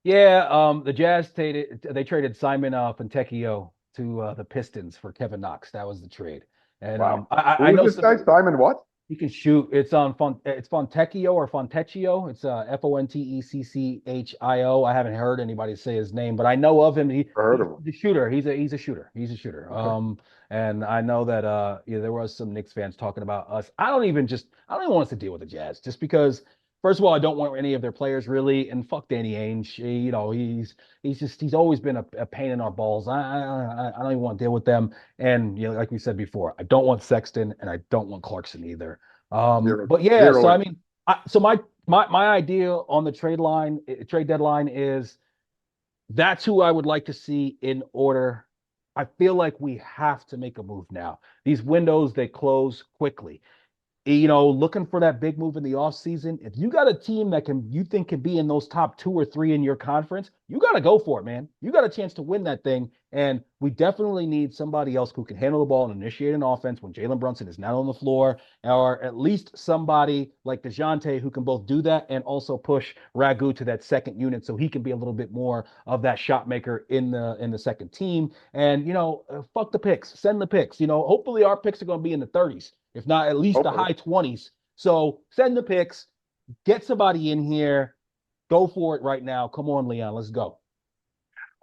Yeah, the Jazz traded Simon Fontecchio to the Pistons for Kevin Knox. That was the trade. And Wow. I Who know is this guy? Simon what? he can shoot. It's Fontecchio or Fontecchio. It's Fontecchio. I haven't heard anybody say his name, but I know of him. Never heard of him. He's a shooter. He's a shooter. He's a shooter. Okay. And I know that there was some Knicks fans talking about us. I don't even want us to deal with the Jazz just because. First of all, I don't want any of their players really, and fuck Danny Ainge. He's always been a pain in our balls. I don't even want to deal with them. And like we said before, I don't want Sexton and I don't want Clarkson either. Zero, But yeah, zero. so I mean, my idea on the trade deadline is that's who I would like to see in order. I feel like we have to make a move now. These windows, they close quickly. Looking for that big move in the offseason. If you got a team that you think can be in those top two or three in your conference, you got to go for it, man. You got a chance to win that thing. And we definitely need somebody else who can handle the ball and initiate an offense when Jalen Brunson is not on the floor, or at least somebody like DeJounte who can both do that and also push Ragu to that second unit so he can be a little bit more of that shot maker in the second team. And, fuck the picks. Send the picks. Hopefully our picks are going to be in the 30s, if not at least the Hopefully. high 20s. So send the picks, get somebody in here, go for it right now. Come on, Leon, let's go.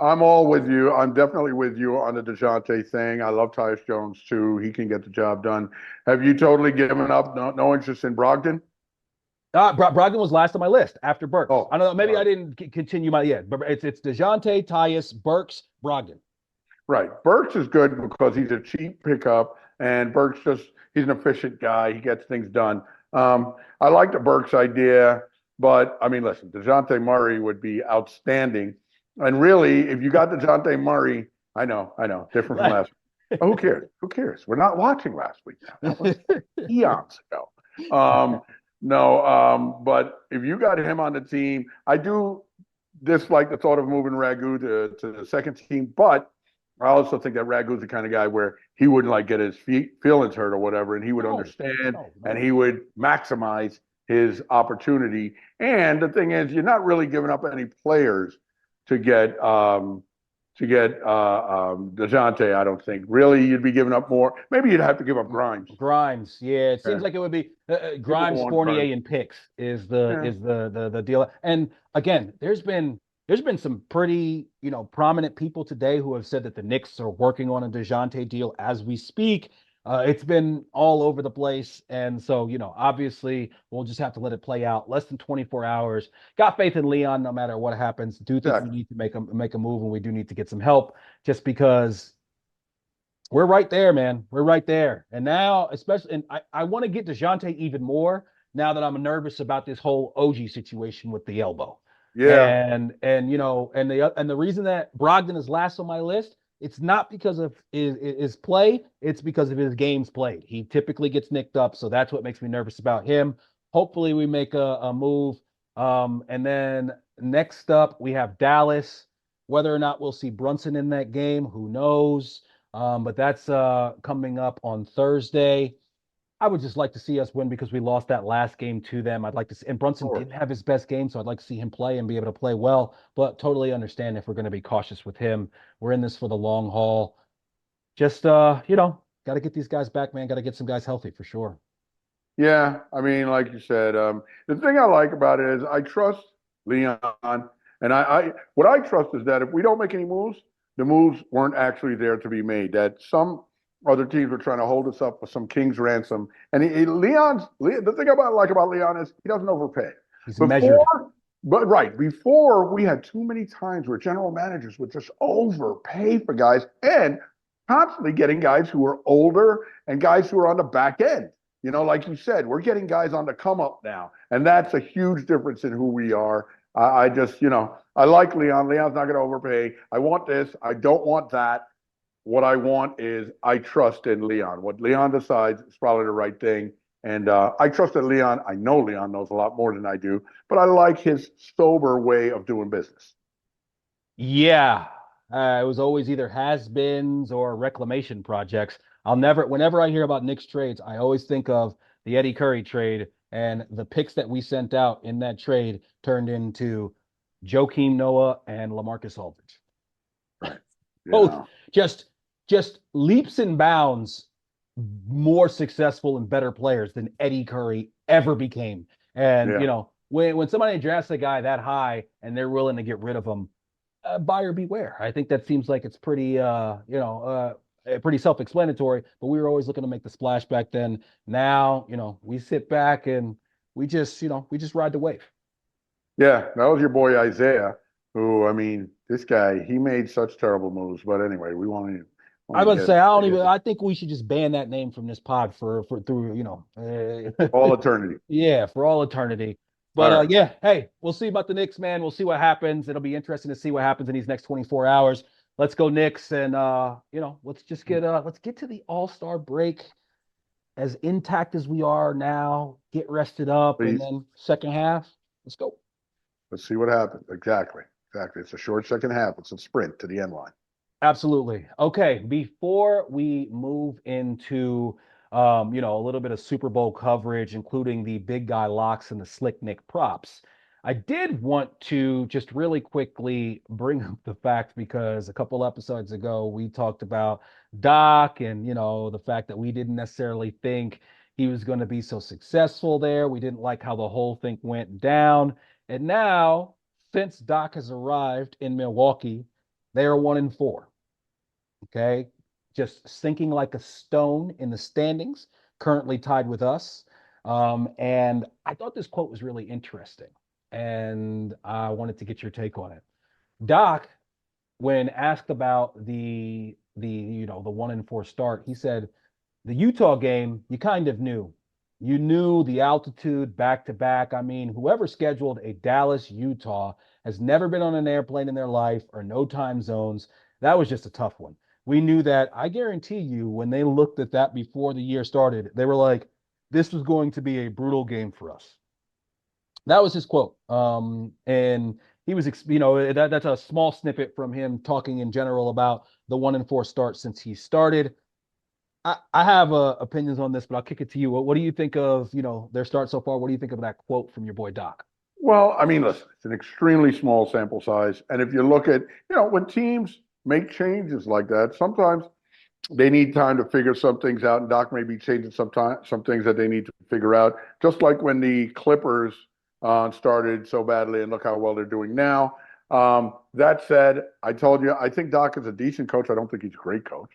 I'm all with you. I'm definitely with you on the DeJounte thing. I love Tyus Jones too. He can get the job done. Have you totally given up? No interest in Brogdon? Brogdon was last on my list after Burks. Oh, I don't know. Maybe sorry. I didn't continue but it's DeJounte, Tyus, Burks, Brogdon. Right. Burks is good because he's a cheap pickup, and he's an efficient guy. He gets things done. I like the Burks idea, but I mean, listen, DeJounte Murray would be outstanding. And really, if you got DeJounte Murray, I know, different from last week. Who cares? Who cares? We're not watching last week now. That was eons ago. No, but if you got him on the team, I do dislike the thought of moving Ragu to the second team, but I also think that Ragu's the kind of guy where he wouldn't like get his feelings hurt or whatever, and he would understand and he would maximize his opportunity. And the thing is, you're not really giving up any players to get DeJounte. I don't think really you'd be giving up more. Maybe you'd have to give up Grimes. Grimes, yeah, it seems like it would be Grimes, Fournier, and picks is the deal. And again, there's been some pretty prominent people today who have said that the Knicks are working on a DeJounte deal as we speak. It's been all over the place, and so obviously we'll just have to let it play out. Less than 24 hours. Got faith in Leon, no matter what happens. Do think we need to make a move, and we do need to get some help, just because we're right there, man. We're right there. And now, especially, and I want to get DeJounte even more now that I'm nervous about this whole OG situation with the elbow. Yeah. And the reason that Brogdon is last on my list it's not because of his play, it's because of his games played. He typically gets nicked up, so that's what makes me nervous about him. Hopefully, we make a move. And then next up, we have Dallas. Whether or not we'll see Brunson in that game, who knows? But that's coming up on Thursday. I would just like to see us win because we lost that last game to them. I'd like to see, and Of Brunson course. didn't have his best game, so I'd like to see him play and be able to play well, but totally understand if we're going to be cautious with him. We're in this for the long haul. Just got to get these guys back, man. Got to get some guys healthy for sure. Yeah, I mean, like you said, the thing I like about it is I trust Leon, and I what I trust is that if we don't make any moves, the moves weren't actually there to be made. That some other teams were trying to hold us up for some king's ransom, and the thing about like about Leon is he doesn't overpay. He's measured. Before, but right before we had too many times where general managers would just overpay for guys and constantly getting guys who are older and guys who are on the back end. Like you said, we're getting guys on the come up now, and that's a huge difference in who we are. I just, I like Leon. Leon's not going to overpay. I want this. I don't want that. What I want is I trust in Leon. What Leon decides is probably the right thing. And I trust in Leon. I know Leon knows a lot more than I do, but I like his sober way of doing business. Yeah. It was always either has-beens or reclamation projects. Whenever I hear about Knicks trades, I always think of the Eddie Curry trade and the picks that we sent out in that trade turned into Joakim Noah and LaMarcus Aldridge. Right. Both Yeah. just just leaps and bounds more successful and better players than Eddie Curry ever became. And Yeah. when somebody drafts a guy that high and they're willing to get rid of him, buyer beware. I think that seems like it's pretty self-explanatory, but we were always looking to make the splash back then. Now, we sit back and we just ride the wave. Yeah. That was your boy Isaiah, who, I mean, this guy, he made such terrible moves. But anyway, we I want to would say get into I think we should just ban that name from this pod for through, all eternity. yeah, for all eternity. All But right. yeah, hey, we'll see about the Knicks, man. We'll see what happens. It'll be interesting to see what happens in these next 24 hours. Let's go Knicks and let's get to the All-Star break as intact as we are now, get rested up, and Please. then second half, let's go. Let's see what happens. Exactly. Exactly. It's a short second half. It's a sprint to the end line. Absolutely. Okay, before we move into a little bit of Super Bowl coverage, including the big guy locks and the slick Nick props, I did want to just really quickly bring up the fact because a couple episodes ago we talked about Doc and the fact that we didn't necessarily think he was going to be so successful there. We didn't like how the whole thing went down. And now, since Doc has arrived in Milwaukee, they are 1-4. Okay. Just sinking like a stone in the standings, currently tied with us. And I thought this quote was really interesting, and I wanted to get your take on it. Doc, when asked about the 1-4 start, he said the Utah game, you kind of knew. You knew the altitude back to back. I mean, whoever scheduled a Dallas, Utah has never been on an airplane in their life or no time zones. That was just a tough one. We knew that. I guarantee you, when they looked at that before the year started, they were like, this was going to be a brutal game for us. That was his quote. And he was, that's a small snippet from him talking in general about the 1-4 start since he started. I have opinions on this, but I'll kick it to you. What do you think of, their start so far? What do you think of that quote from your boy Doc? Well, I mean, listen, it's an extremely small sample size. And if you look at, when teams make changes like that, sometimes they need time to figure some things out. And Doc may be changing some things that they need to figure out. Just like when the Clippers started so badly and look how well they're doing now. That said, I told you, I think Doc is a decent coach. I don't think he's a great coach.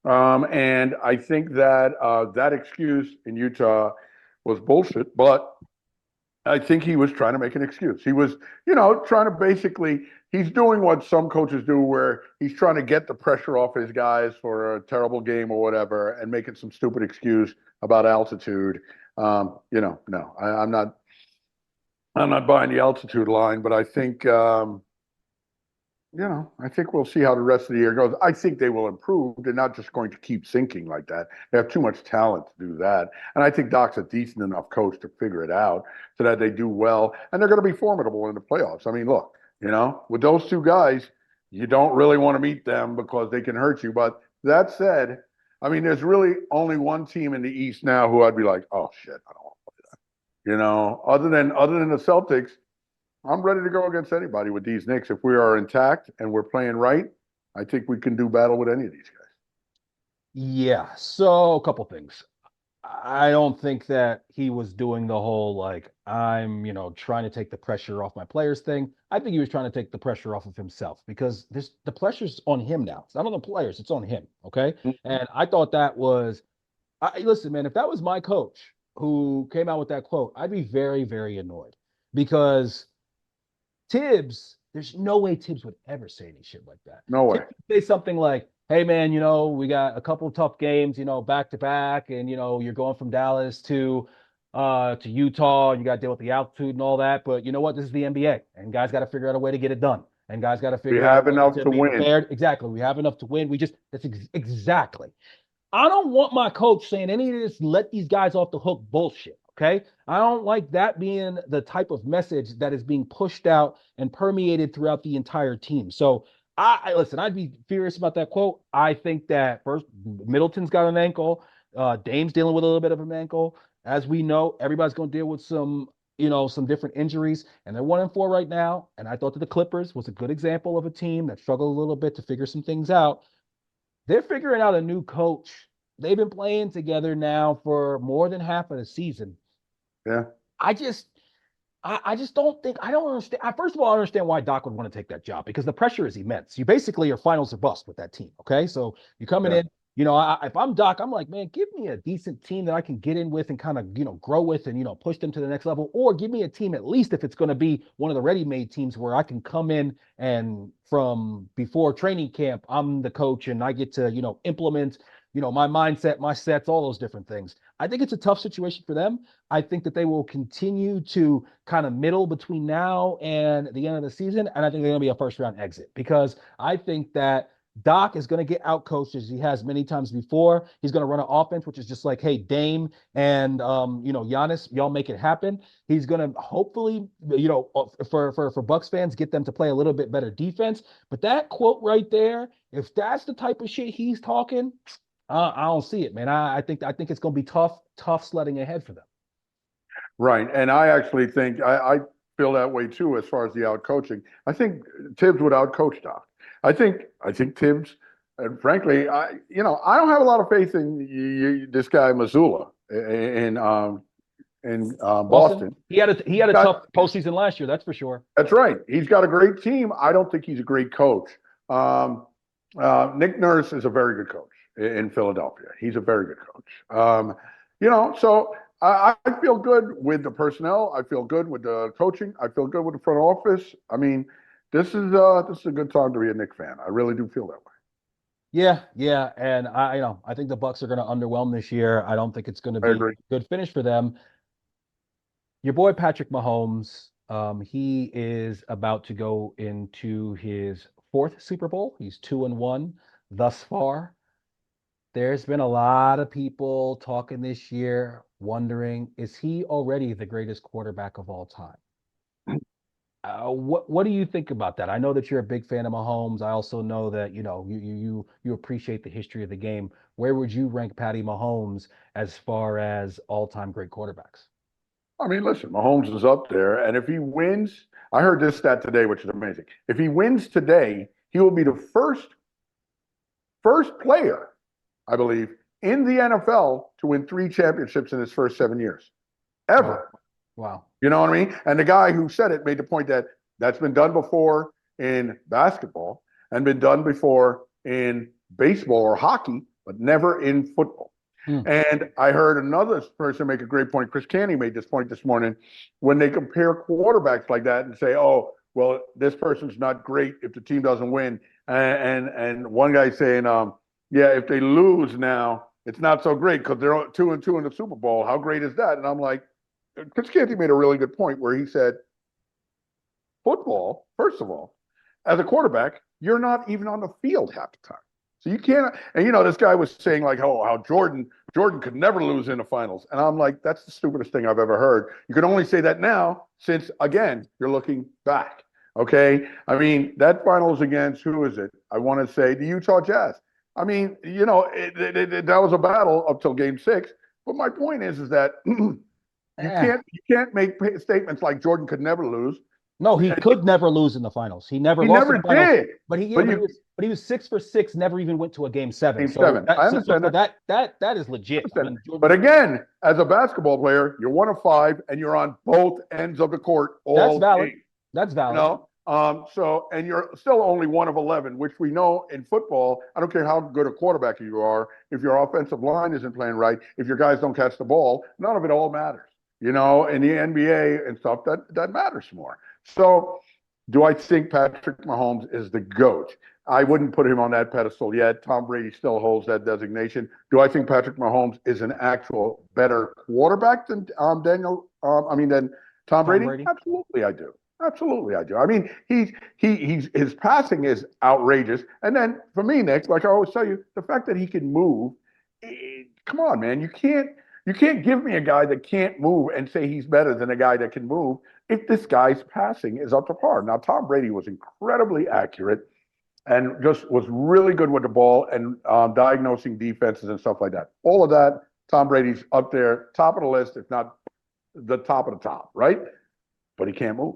And I think that that excuse in Utah was bullshit, but I think he was trying to make an excuse. He was, trying to basically, he's doing what some coaches do where he's trying to get the pressure off his guys for a terrible game or whatever and making some stupid excuse about altitude. No, I'm not buying the altitude line, but I think I think we'll see how the rest of the year goes. I think they will improve. They're not just going to keep sinking like that. They have too much talent to do that. And I think Doc's a decent enough coach to figure it out so that they do well. And they're going to be formidable in the playoffs. I mean, look, with those two guys, you don't really want to meet them because they can hurt you. But that said, I mean, there's really only one team in the East now who I'd be like, oh shit, I don't want to play that. Other than the Celtics, I'm ready to go against anybody with these Knicks. If we are intact and we're playing right, I think we can do battle with any of these guys. Yeah. So a couple things. I don't think that he was doing the whole like I'm, trying to take the pressure off my players thing. I think he was trying to take the pressure off of himself because the pressure's on him now. It's not on the players, it's on him. Okay. And I thought that was listen, man, if that was my coach who came out with that quote, I'd be very, very annoyed because Tibbs, there's no way Tibbs would ever say any shit like that. No way. Tibbs would say something like, "Hey man, we got a couple of tough games, back to back, and you're going from Dallas to Utah, you got to deal with the altitude and all that. But you know what? This is the NBA, and guys got to figure out a way to get it done, and guys got to We figure out a have way enough to to be win. prepared. Exactly, we have enough to win. Exactly. I don't want my coach saying any of this, let these guys off the hook bullshit. Okay. I don't like that being the type of message that is being pushed out and permeated throughout the entire team. So listen, I'd be furious about that quote. I think that first, Middleton's got an ankle. Dame's dealing with a little bit of an ankle. As we know, everybody's going to deal with some different injuries, and they're 1-4 right now. And I thought that the Clippers was a good example of a team that struggled a little bit to figure some things out. They're figuring out a new coach. They've been playing together now for more than half of the season. Yeah. I just I just don't think I don't understand. First of all, I understand why Doc would want to take that job because the pressure is immense. You basically are finals or bust with that team. Okay, so you're coming Yeah. in. If I'm Doc, I'm like, man, give me a decent team that I can get in with and kind of grow with and push them to the next level, or give me a team at least if it's going to be one of the ready-made teams where I can come in and from before training camp, I'm the coach and I get to implement my mindset, my sets, all those different things. I think it's a tough situation for them. I think that they will continue to kind of middle between now and the end of the season. And I think they're going to be a first round exit because I think that Doc is going to get out coached as he has many times before. He's going to run an offense, which is just like, hey, Dame and Giannis, y'all make it happen. He's going to hopefully, for Bucks fans, get them to play a little bit better defense. But that quote right there, if that's the type of shit he's talking, I don't see it, man. I think it's going to be tough sledding ahead for them. Right. And I actually think I feel that way too as far as the out coaching. I think Tibbs would out coach Doc. I think Tibbs, and frankly, I don't have a lot of faith in this guy Missoula in Boston, Boston. he had a Got, tough postseason last year, that's for sure. that's right. He's got a great team. I don't think he's a great coach. Nick Nurse is a very good coach in Philadelphia. He's a very good coach. So I feel good with the personnel. I feel good with the coaching. I feel good with the front office. I mean, this is a good time to be a Knicks fan. I really do feel that way. Yeah, and I think the Bucks are going to underwhelm this year. I don't think it's going to I be agree. a good finish for them. Your boy Patrick Mahomes, he is about to go into his fourth Super Bowl. He's 2-1 thus far. There's been a lot of people talking this year, wondering, is he already the greatest quarterback of all time? What do you think about that? I know that you're a big fan of Mahomes. I also know that you appreciate the history of the game. Where would you rank Patty Mahomes as far as all-time great quarterbacks? I mean, listen, Mahomes is up there, and if he wins, I heard this stat today, which is amazing. If he wins today, he will be the first player, I believe, in the NFL to win 3 championships in his first 7 years, Wow. ever. Wow. You know what I mean? And the guy who said it made the point that that's been done before in basketball and been done before in baseball or hockey, but never in football. Hmm. And I heard another person make a great point. Chris Canty made this point this morning when they compare quarterbacks like that and say, "Oh, well, this person's not great if the team doesn't win." And one guy saying, "Yeah, if they lose now, it's not so great because they're 2-2 in the Super Bowl. How great is that?" And I'm like, Chris Canty made a really good point where he said, "Football, first of all, as a quarterback, you're not even on the field half the time. So you can't. And this guy was saying like, oh, how Jordan could never lose in the finals, and I'm like, that's the stupidest thing I've ever heard. You can only say that now, since again you're looking back. Okay, I mean that finals against who is it? I want to say the Utah Jazz. I mean, that was a battle up till Game 6. But my point is that Eh. you can't make statements like Jordan could never lose. No, he could never lose in the finals. He never He lost in never the finals. did. But he, yeah, But you but he was 6 for 6, never even went to a game 7. Game So 7. that I so, so, understand so that. that is legit. I mean, But Jordan, again, as a basketball player, you're 1 of 5, and you're on both ends of the court that's all valid. game. That's You valid. know, and you're still only 1 of 11, which we know in football. I don't care how good a quarterback you are, if your offensive line isn't playing right, if your guys don't catch the ball, none of it all matters. In the NBA and stuff, that matters more. So, do I think Patrick Mahomes is the GOAT? I wouldn't put him on that pedestal yet. Tom Brady still holds that designation. Do I think Patrick Mahomes is an actual better quarterback than than Tom Tom Brady? Brady. Absolutely, I do. Absolutely, I do. I mean, his passing is outrageous. And then for me, Nick, like I always tell you, the fact that he can move, come on, man, you can't give me a guy that can't move and say he's better than a guy that can move if this guy's passing is up to par. Now, Tom Brady was incredibly accurate and just was really good with the ball and diagnosing defenses and stuff like that. All of that, Tom Brady's up there, top of the list, if not the top of the top, right? But he can't move.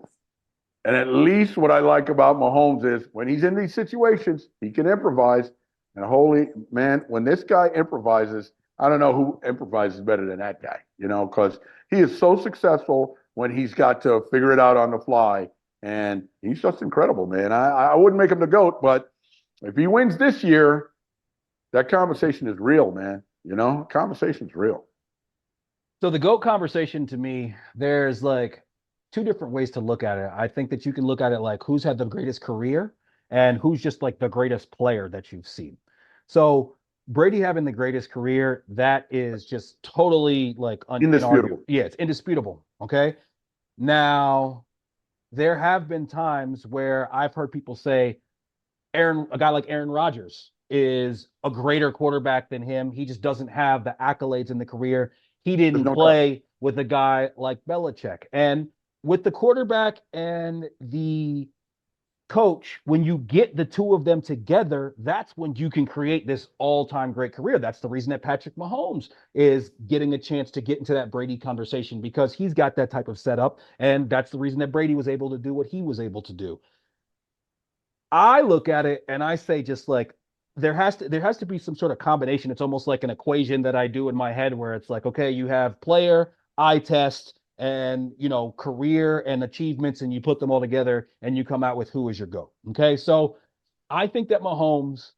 And at least what I like about Mahomes is when he's in these situations, he can improvise. And holy man, when this guy improvises, I don't know who improvises better than that guy, because he is so successful when he's got to figure it out on the fly. And he's just incredible, man. I wouldn't make him the GOAT, but if he wins this year, that conversation is real, man. Conversation's real. So the GOAT conversation to me, there's like two different ways to look at it. I think that you can look at it like who's had the greatest career and who's just like the greatest player that you've seen. So Brady having the greatest career, that is just totally like inarguable. Indisputable. Yeah, it's indisputable. Okay. Now, there have been times where I've heard people say a guy like Aaron Rodgers is a greater quarterback than him. He just doesn't have the accolades in the career. He There's didn't no doubt. play with a guy like Belichick. And with the quarterback and the coach, when you get the two of them together, that's when you can create this all-time great career. That's the reason that Patrick Mahomes is getting a chance to get into that Brady conversation, because he's got that type of setup. And that's the reason that Brady was able to do what he was able to do. I look at it and I say, just like, there has to be some sort of combination. It's almost like an equation that I do in my head where it's like, okay, you have player, eye test, and career and achievements, and you put them all together and you come out with who is your GOAT. Okay. So I think that Mahomes,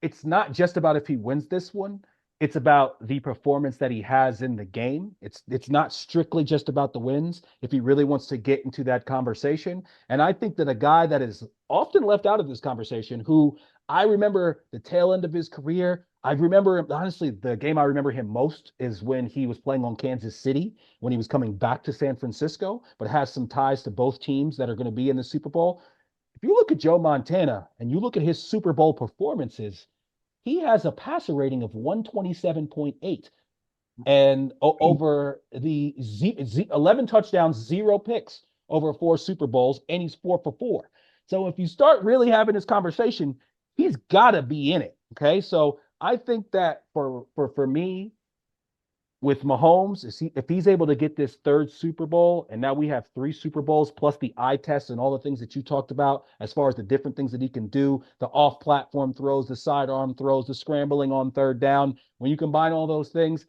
it's not just about if he wins this one. It's about the performance that he has in the game. It's not strictly just about the wins if he really wants to get into that conversation. And I think that a guy that is often left out of this conversation, who I remember the tail end of his career, I remember, honestly, the game I remember him most is when he was playing on Kansas City, when he was coming back to San Francisco, but has some ties to both teams that are going to be in the Super Bowl. If you look at Joe Montana and you look at his Super Bowl performances, he has a passer rating of 127.8 and over the 11 touchdowns, 0 picks over 4 Super Bowls, and he's 4 for 4. So if you start really having this conversation, he's got to be in it. Okay. So I think that for me, with Mahomes, if he's able to get this third Super Bowl, and now we have 3 Super Bowls plus the eye test and all the things that you talked about, as far as the different things that he can do, the off-platform throws, the sidearm throws, the scrambling on third down. When you combine all those things,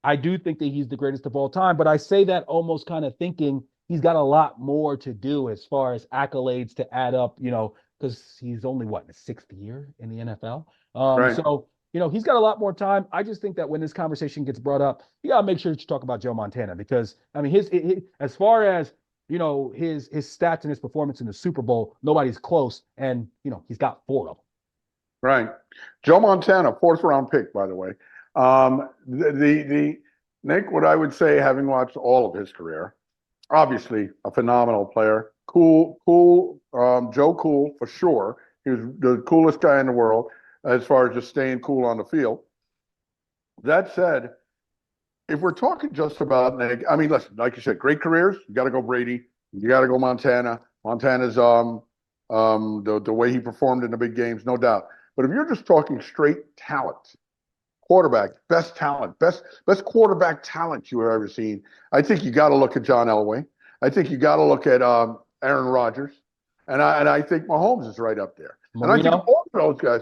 I do think that he's the greatest of all time. But I say that almost kind of thinking he's got a lot more to do as far as accolades to add up, because he's only what, in his 6th year in the NFL. Right. So he's got a lot more time. I just think that when this conversation gets brought up, you gotta make sure that you talk about Joe Montana, because I mean, as far as his stats and his performance in the Super Bowl, nobody's close, and he's got 4 of them. Right. Joe Montana, 4th round pick, by the way. The Nick, what I would say, having watched all of his career, obviously a phenomenal player, Joe Cool for sure. He was the coolest guy in the world as far as just staying cool on the field. That said, if we're talking just about Nick, I mean, listen, like you said, great careers. You got to go Brady. You got to go Montana. Montana's the way he performed in the big games, no doubt. But if you're just talking straight talent, quarterback, best talent, best quarterback talent you have ever seen, I think you got to look at John Elway. I think you got to look at Aaron Rodgers, and I think Mahomes is right up there. And I think Marino. all of those guys.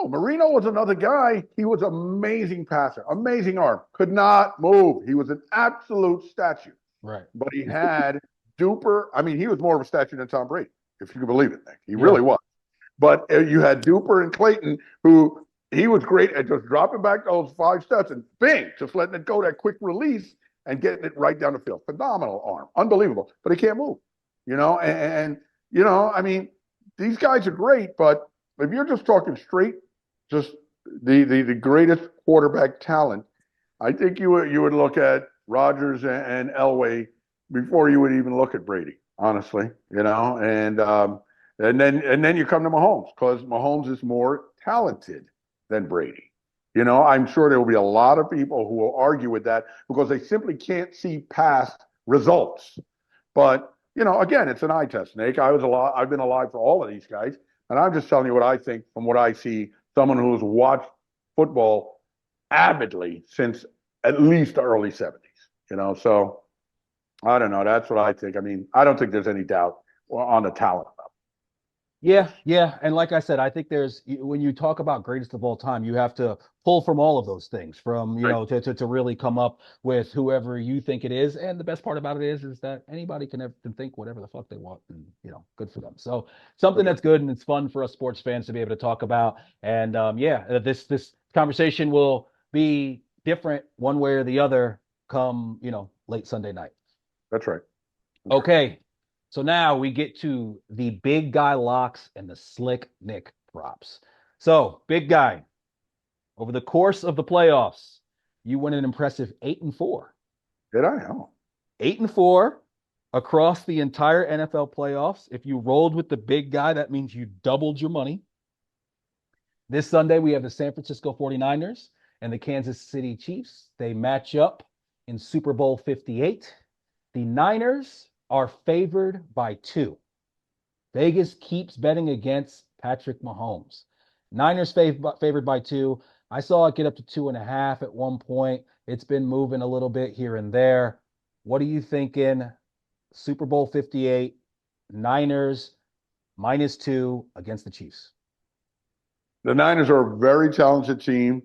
Oh, Marino was another guy. He was an amazing passer, amazing arm, could not move. He was an absolute statue. Right. But he had duper. I mean, he was more of a statue than Tom Brady, if you can believe it, Nick. He Yeah. really was. But you had Duper and Clayton, who he was great at just dropping back those 5 steps and bing, just letting it go, that quick release and getting it right down the field. Phenomenal arm, unbelievable. But he can't move, I mean, these guys are great, but if you're just talking straight, just the greatest quarterback talent, I think you would look at Rodgers and Elway before you would even look at Brady, honestly, and then you come to Mahomes because Mahomes is more talented than Brady. I'm sure there will be a lot of people who will argue with that because they simply can't see past results. But again, it's an eye test, Snake. I've been alive for all of these guys, and I'm just telling you what I think from what I see. Someone who's watched football avidly since at least the early '70s. So I don't know. That's what I think. I mean, I don't think there's any doubt on the talent level. Yeah, yeah. And like I said, I think when you talk about greatest of all time, you have to pull from all of those things from, Right. to really come up with whoever you think it is. And the best part about it is that anybody can think whatever the fuck they want and, good for them. So something That's right. that's good and it's fun for us sports fans to be able to talk about. And yeah, this conversation will be different one way or the other come, late Sunday night. That's right. That's right. Okay. So now we get to the big guy locks and the slick Nick props. So, big guy, over the course of the playoffs, you went an impressive 8-4. Did I? Oh. 8-4 across the entire NFL playoffs. If you rolled with the big guy, that means you doubled your money. This Sunday, we have the San Francisco 49ers and the Kansas City Chiefs. They match up in Super Bowl 58. The Niners are favored by 2. Vegas keeps betting against Patrick Mahomes. Niners favored by 2. I saw it get up to 2.5 at one point. It's been moving a little bit here and there. What are you thinking? Super Bowl 58, Niners -2 against the Chiefs. The Niners are a very talented team,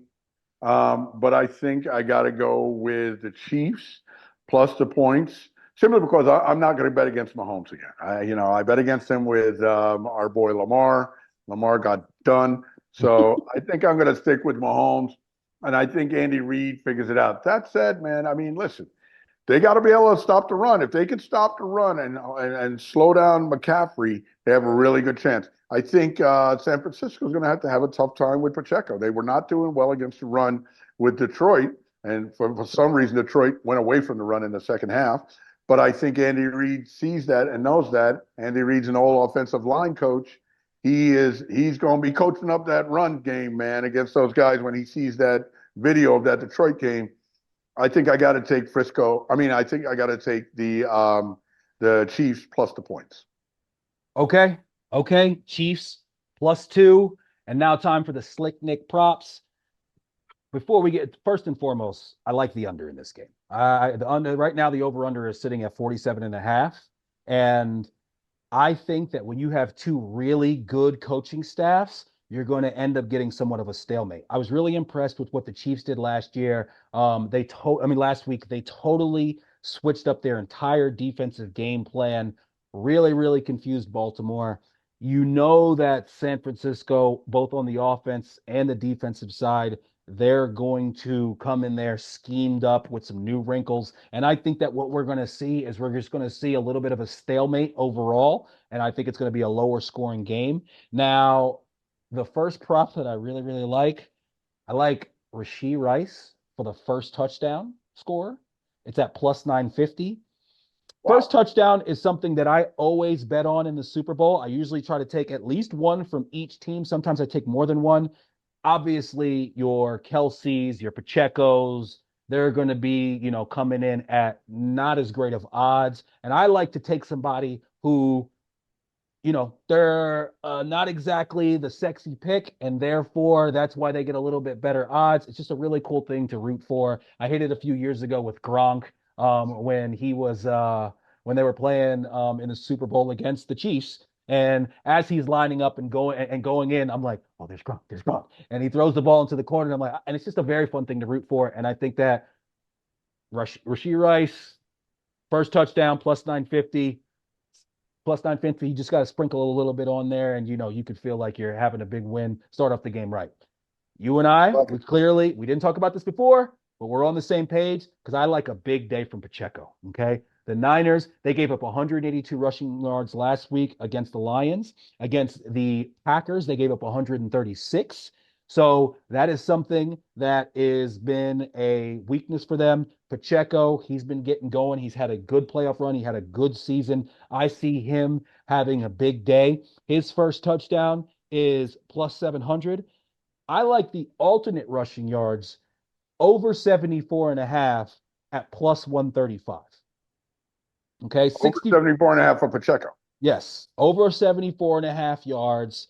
but I think I got to go with the Chiefs plus the points, simply because I'm not going to bet against Mahomes again. I bet against him with our boy Lamar. Lamar got done, so I think I'm going to stick with Mahomes, and I think Andy Reid figures it out. That said, man, I mean, listen, they got to be able to stop the run. If they can stop the run and slow down McCaffrey, they have a really good chance. I think San Francisco is going to have a tough time with Pacheco. They were not doing well against the run with Detroit, and for some reason, Detroit went away from the run in the second half. But I think Andy Reid sees that and knows that. Andy Reid's an all offensive line coach. He's going to be coaching up that run game, man, against those guys when he sees that video of that Detroit game. I think I got to take Frisco. I mean, I think I got to take the Chiefs plus the points. Okay. Okay. Chiefs +2. And now time for the slick Nick props. Before we get first and foremost, I like the under in this game. The under right now, the over under is sitting at 47.5. And I think that when you have two really good coaching staffs, you're going to end up getting somewhat of a stalemate. I was really impressed with what the Chiefs did last year. Last week they totally switched up their entire defensive game plan. Really, really confused Baltimore. You know that San Francisco, both on the offense and the defensive side, they're going to come in there schemed up with some new wrinkles. And I think that what we're going to see is we're just going to see a little bit of a stalemate overall. And I think it's going to be a lower scoring game. Now, the first prop that I really, really like, I like Rashee Rice for the first touchdown score. It's at +950. First Wow. touchdown is something that I always bet on in the Super Bowl. I usually try to take at least one from each team. Sometimes I take more than one. Obviously, your Kelseys, your Pacheco's, they're going to be, coming in at not as great of odds. And I like to take somebody who they're not exactly the sexy pick, and therefore that's why they get a little bit better odds. It's just a really cool thing to root for. I hit it a few years ago with Gronk when he was when they were playing in the Super Bowl against the Chiefs. And as he's lining up and going in, I'm like, oh, there's Gronk, and he throws the ball into the corner. And I'm like, and it's just a very fun thing to root for. And I think that Rashee Rice first touchdown plus 950 plus 950. You just got to sprinkle a little bit on there, and you could feel like you're having a big win. Start off the game right. You and I, Love it. we didn't talk about this before, but we're on the same page because I like a big day from Pacheco. Okay. The Niners, they gave up 182 rushing yards last week against the Lions. Against the Packers, they gave up 136. So that is something that has been a weakness for them. Pacheco, he's been getting going. He's had a good playoff run. He had a good season. I see him having a big day. His first touchdown is plus 700. I like the alternate rushing yards over 74 and a half at plus 135. Okay, Over 60, 74 and a half for Pacheco. yes, over 74 and a half yards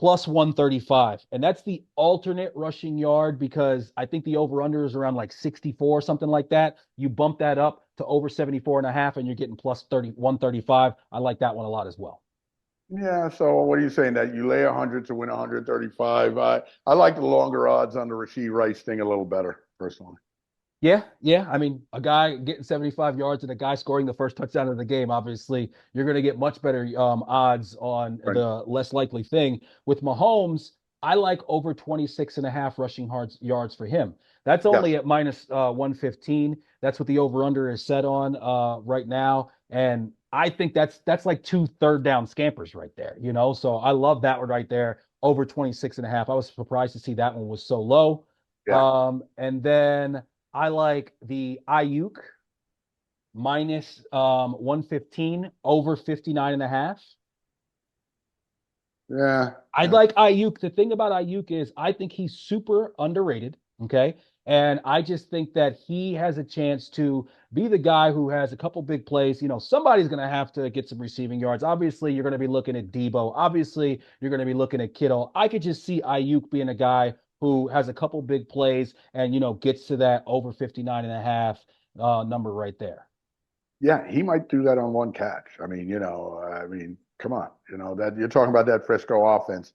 plus 135. And that's the alternate rushing yard because I think the over under is around like 64, something like that. You bump that up to over 74 and a half and you're getting plus 30, 135. I like that one a lot as well. Yeah, so what are you saying that you lay 100 to win 135? I like the longer odds on the Rashee Rice thing a little better, personally. Yeah, yeah. I mean, a guy getting 75 yards and a guy scoring the first touchdown of the game, obviously, you're going to get much better odds on Right. the less likely thing. With Mahomes, I like over 26 and a half rushing yards for him. That's Yes. only at minus 115. That's what the over-under is set on right now. And I think that's like two third down scampers right there. So I love that one right there, over 26 and a half. I was surprised to see that one was so low. Yeah. And then I like the Ayuk minus 115 over 59 and a half. Yeah. I'd Yeah. like Ayuk. The thing about Ayuk is I think he's super underrated. Okay. And I just think that he has a chance to be the guy who has a couple big plays. Somebody's going to have to get some receiving yards. Obviously, you're going to be looking at Debo. Obviously, you're going to be looking at Kittle. I could just see Ayuk being a guy who has a couple big plays and, gets to that over 59 and a half number right there. Yeah, he might do that on one catch. Come on, that you're talking about that Frisco offense.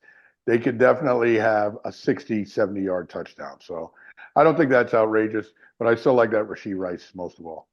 They could definitely have a 60, 70-yard touchdown. So I don't think that's outrageous, but I still like that Rashee Rice most of all.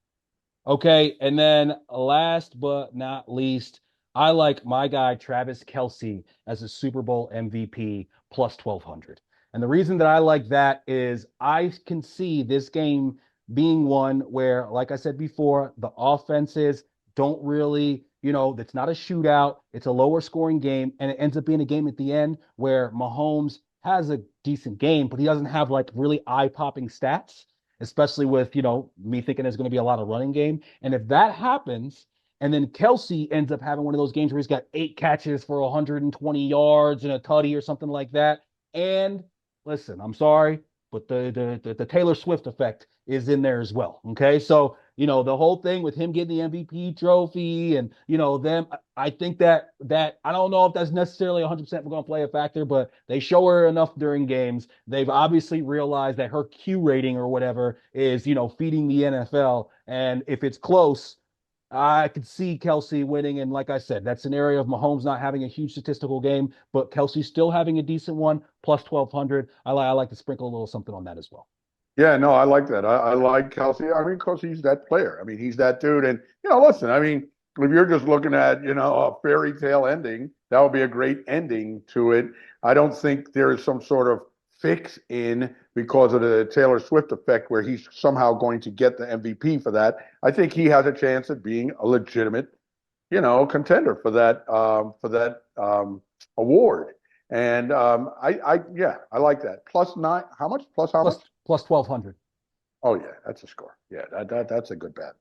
Okay, and then last but not least, I like my guy Travis Kelce as a Super Bowl MVP plus 1200. And the reason that I like that is I can see this game being one where, like I said before, the offenses don't really, it's not a shootout, it's a lower scoring game, and it ends up being a game at the end where Mahomes has a decent game, but he doesn't have like really eye-popping stats, especially with, me thinking there's going to be a lot of running game. And if that happens, and then Kelce ends up having one of those games where he's got 8 catches for 120 yards and a tutty or something like that. And listen, I'm sorry, but the Taylor Swift effect is in there as well. Okay. So, the whole thing with him getting the MVP trophy and, them, I think that I don't know if that's necessarily 100% going to play a factor, but they show her enough during games. They've obviously realized that her Q rating or whatever is, feeding the NFL. And if it's close, I could see Kelce winning. And like I said, that scenario of Mahomes not having a huge statistical game, but Kelce still having a decent one, plus 1200. I like to sprinkle a little something on that as well. Yeah, no, I like that. I like Kelsey. I mean, because he's that player. I mean, he's that dude. And listen, I mean, if you're just looking at a fairy tale ending, that would be a great ending to it. I don't think there is some sort of fix in because of the Taylor Swift effect where he's somehow going to get the MVP for that. I think he has a chance at being a legitimate, contender for that award. And yeah, I like that. Plus nine, how much? Plus how Plus much? plus 1200. Oh yeah, that's a score. Yeah, that's a good bet.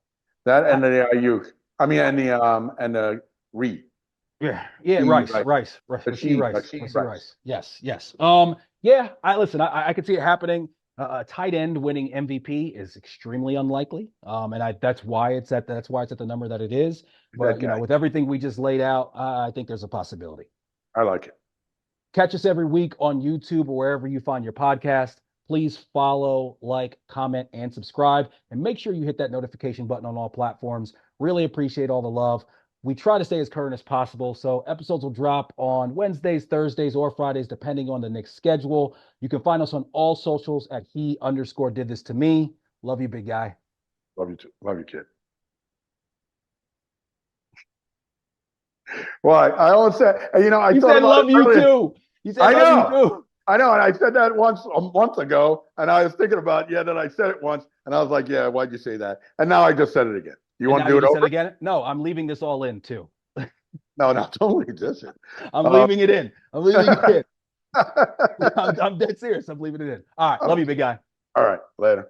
That I, and the Ayuk. I mean, and the Reed. yeah, She Rice, Rice. Rasheed Rice, Rasheed Rasheed Rice. Rice. Yes, yes. Yeah. I listen. I could see it happening. A tight end winning MVP is extremely unlikely. And that's why it's at the number that it is. That But guy. with everything we just laid out, I think there's a possibility. I like it. Catch us every week on YouTube or wherever you find your podcast. Please follow, like, comment, and subscribe. And make sure you hit that notification button on all platforms. Really appreciate all the love. We try to stay as current as possible. So episodes will drop on Wednesdays, Thursdays, or Fridays, depending on the Knicks schedule. You can find us on all socials at he_did this to me. Love you, big guy. Love you too. Love you, kid. Well, I always said, I You thought said about it love you earlier. too. You said I love you know. too. I know. And I said that once a month ago. And I was thinking about, then I said it once. And I was like, yeah, why'd you say that? And now I just said it again. You And want now to do you it just said over? it again. No, I'm leaving this all in too. No, no, don't leave this in. I'm Uh, leaving it in. I'm leaving it in. I'm dead serious. I'm leaving it in. All right. Love you, big guy. All right. Later.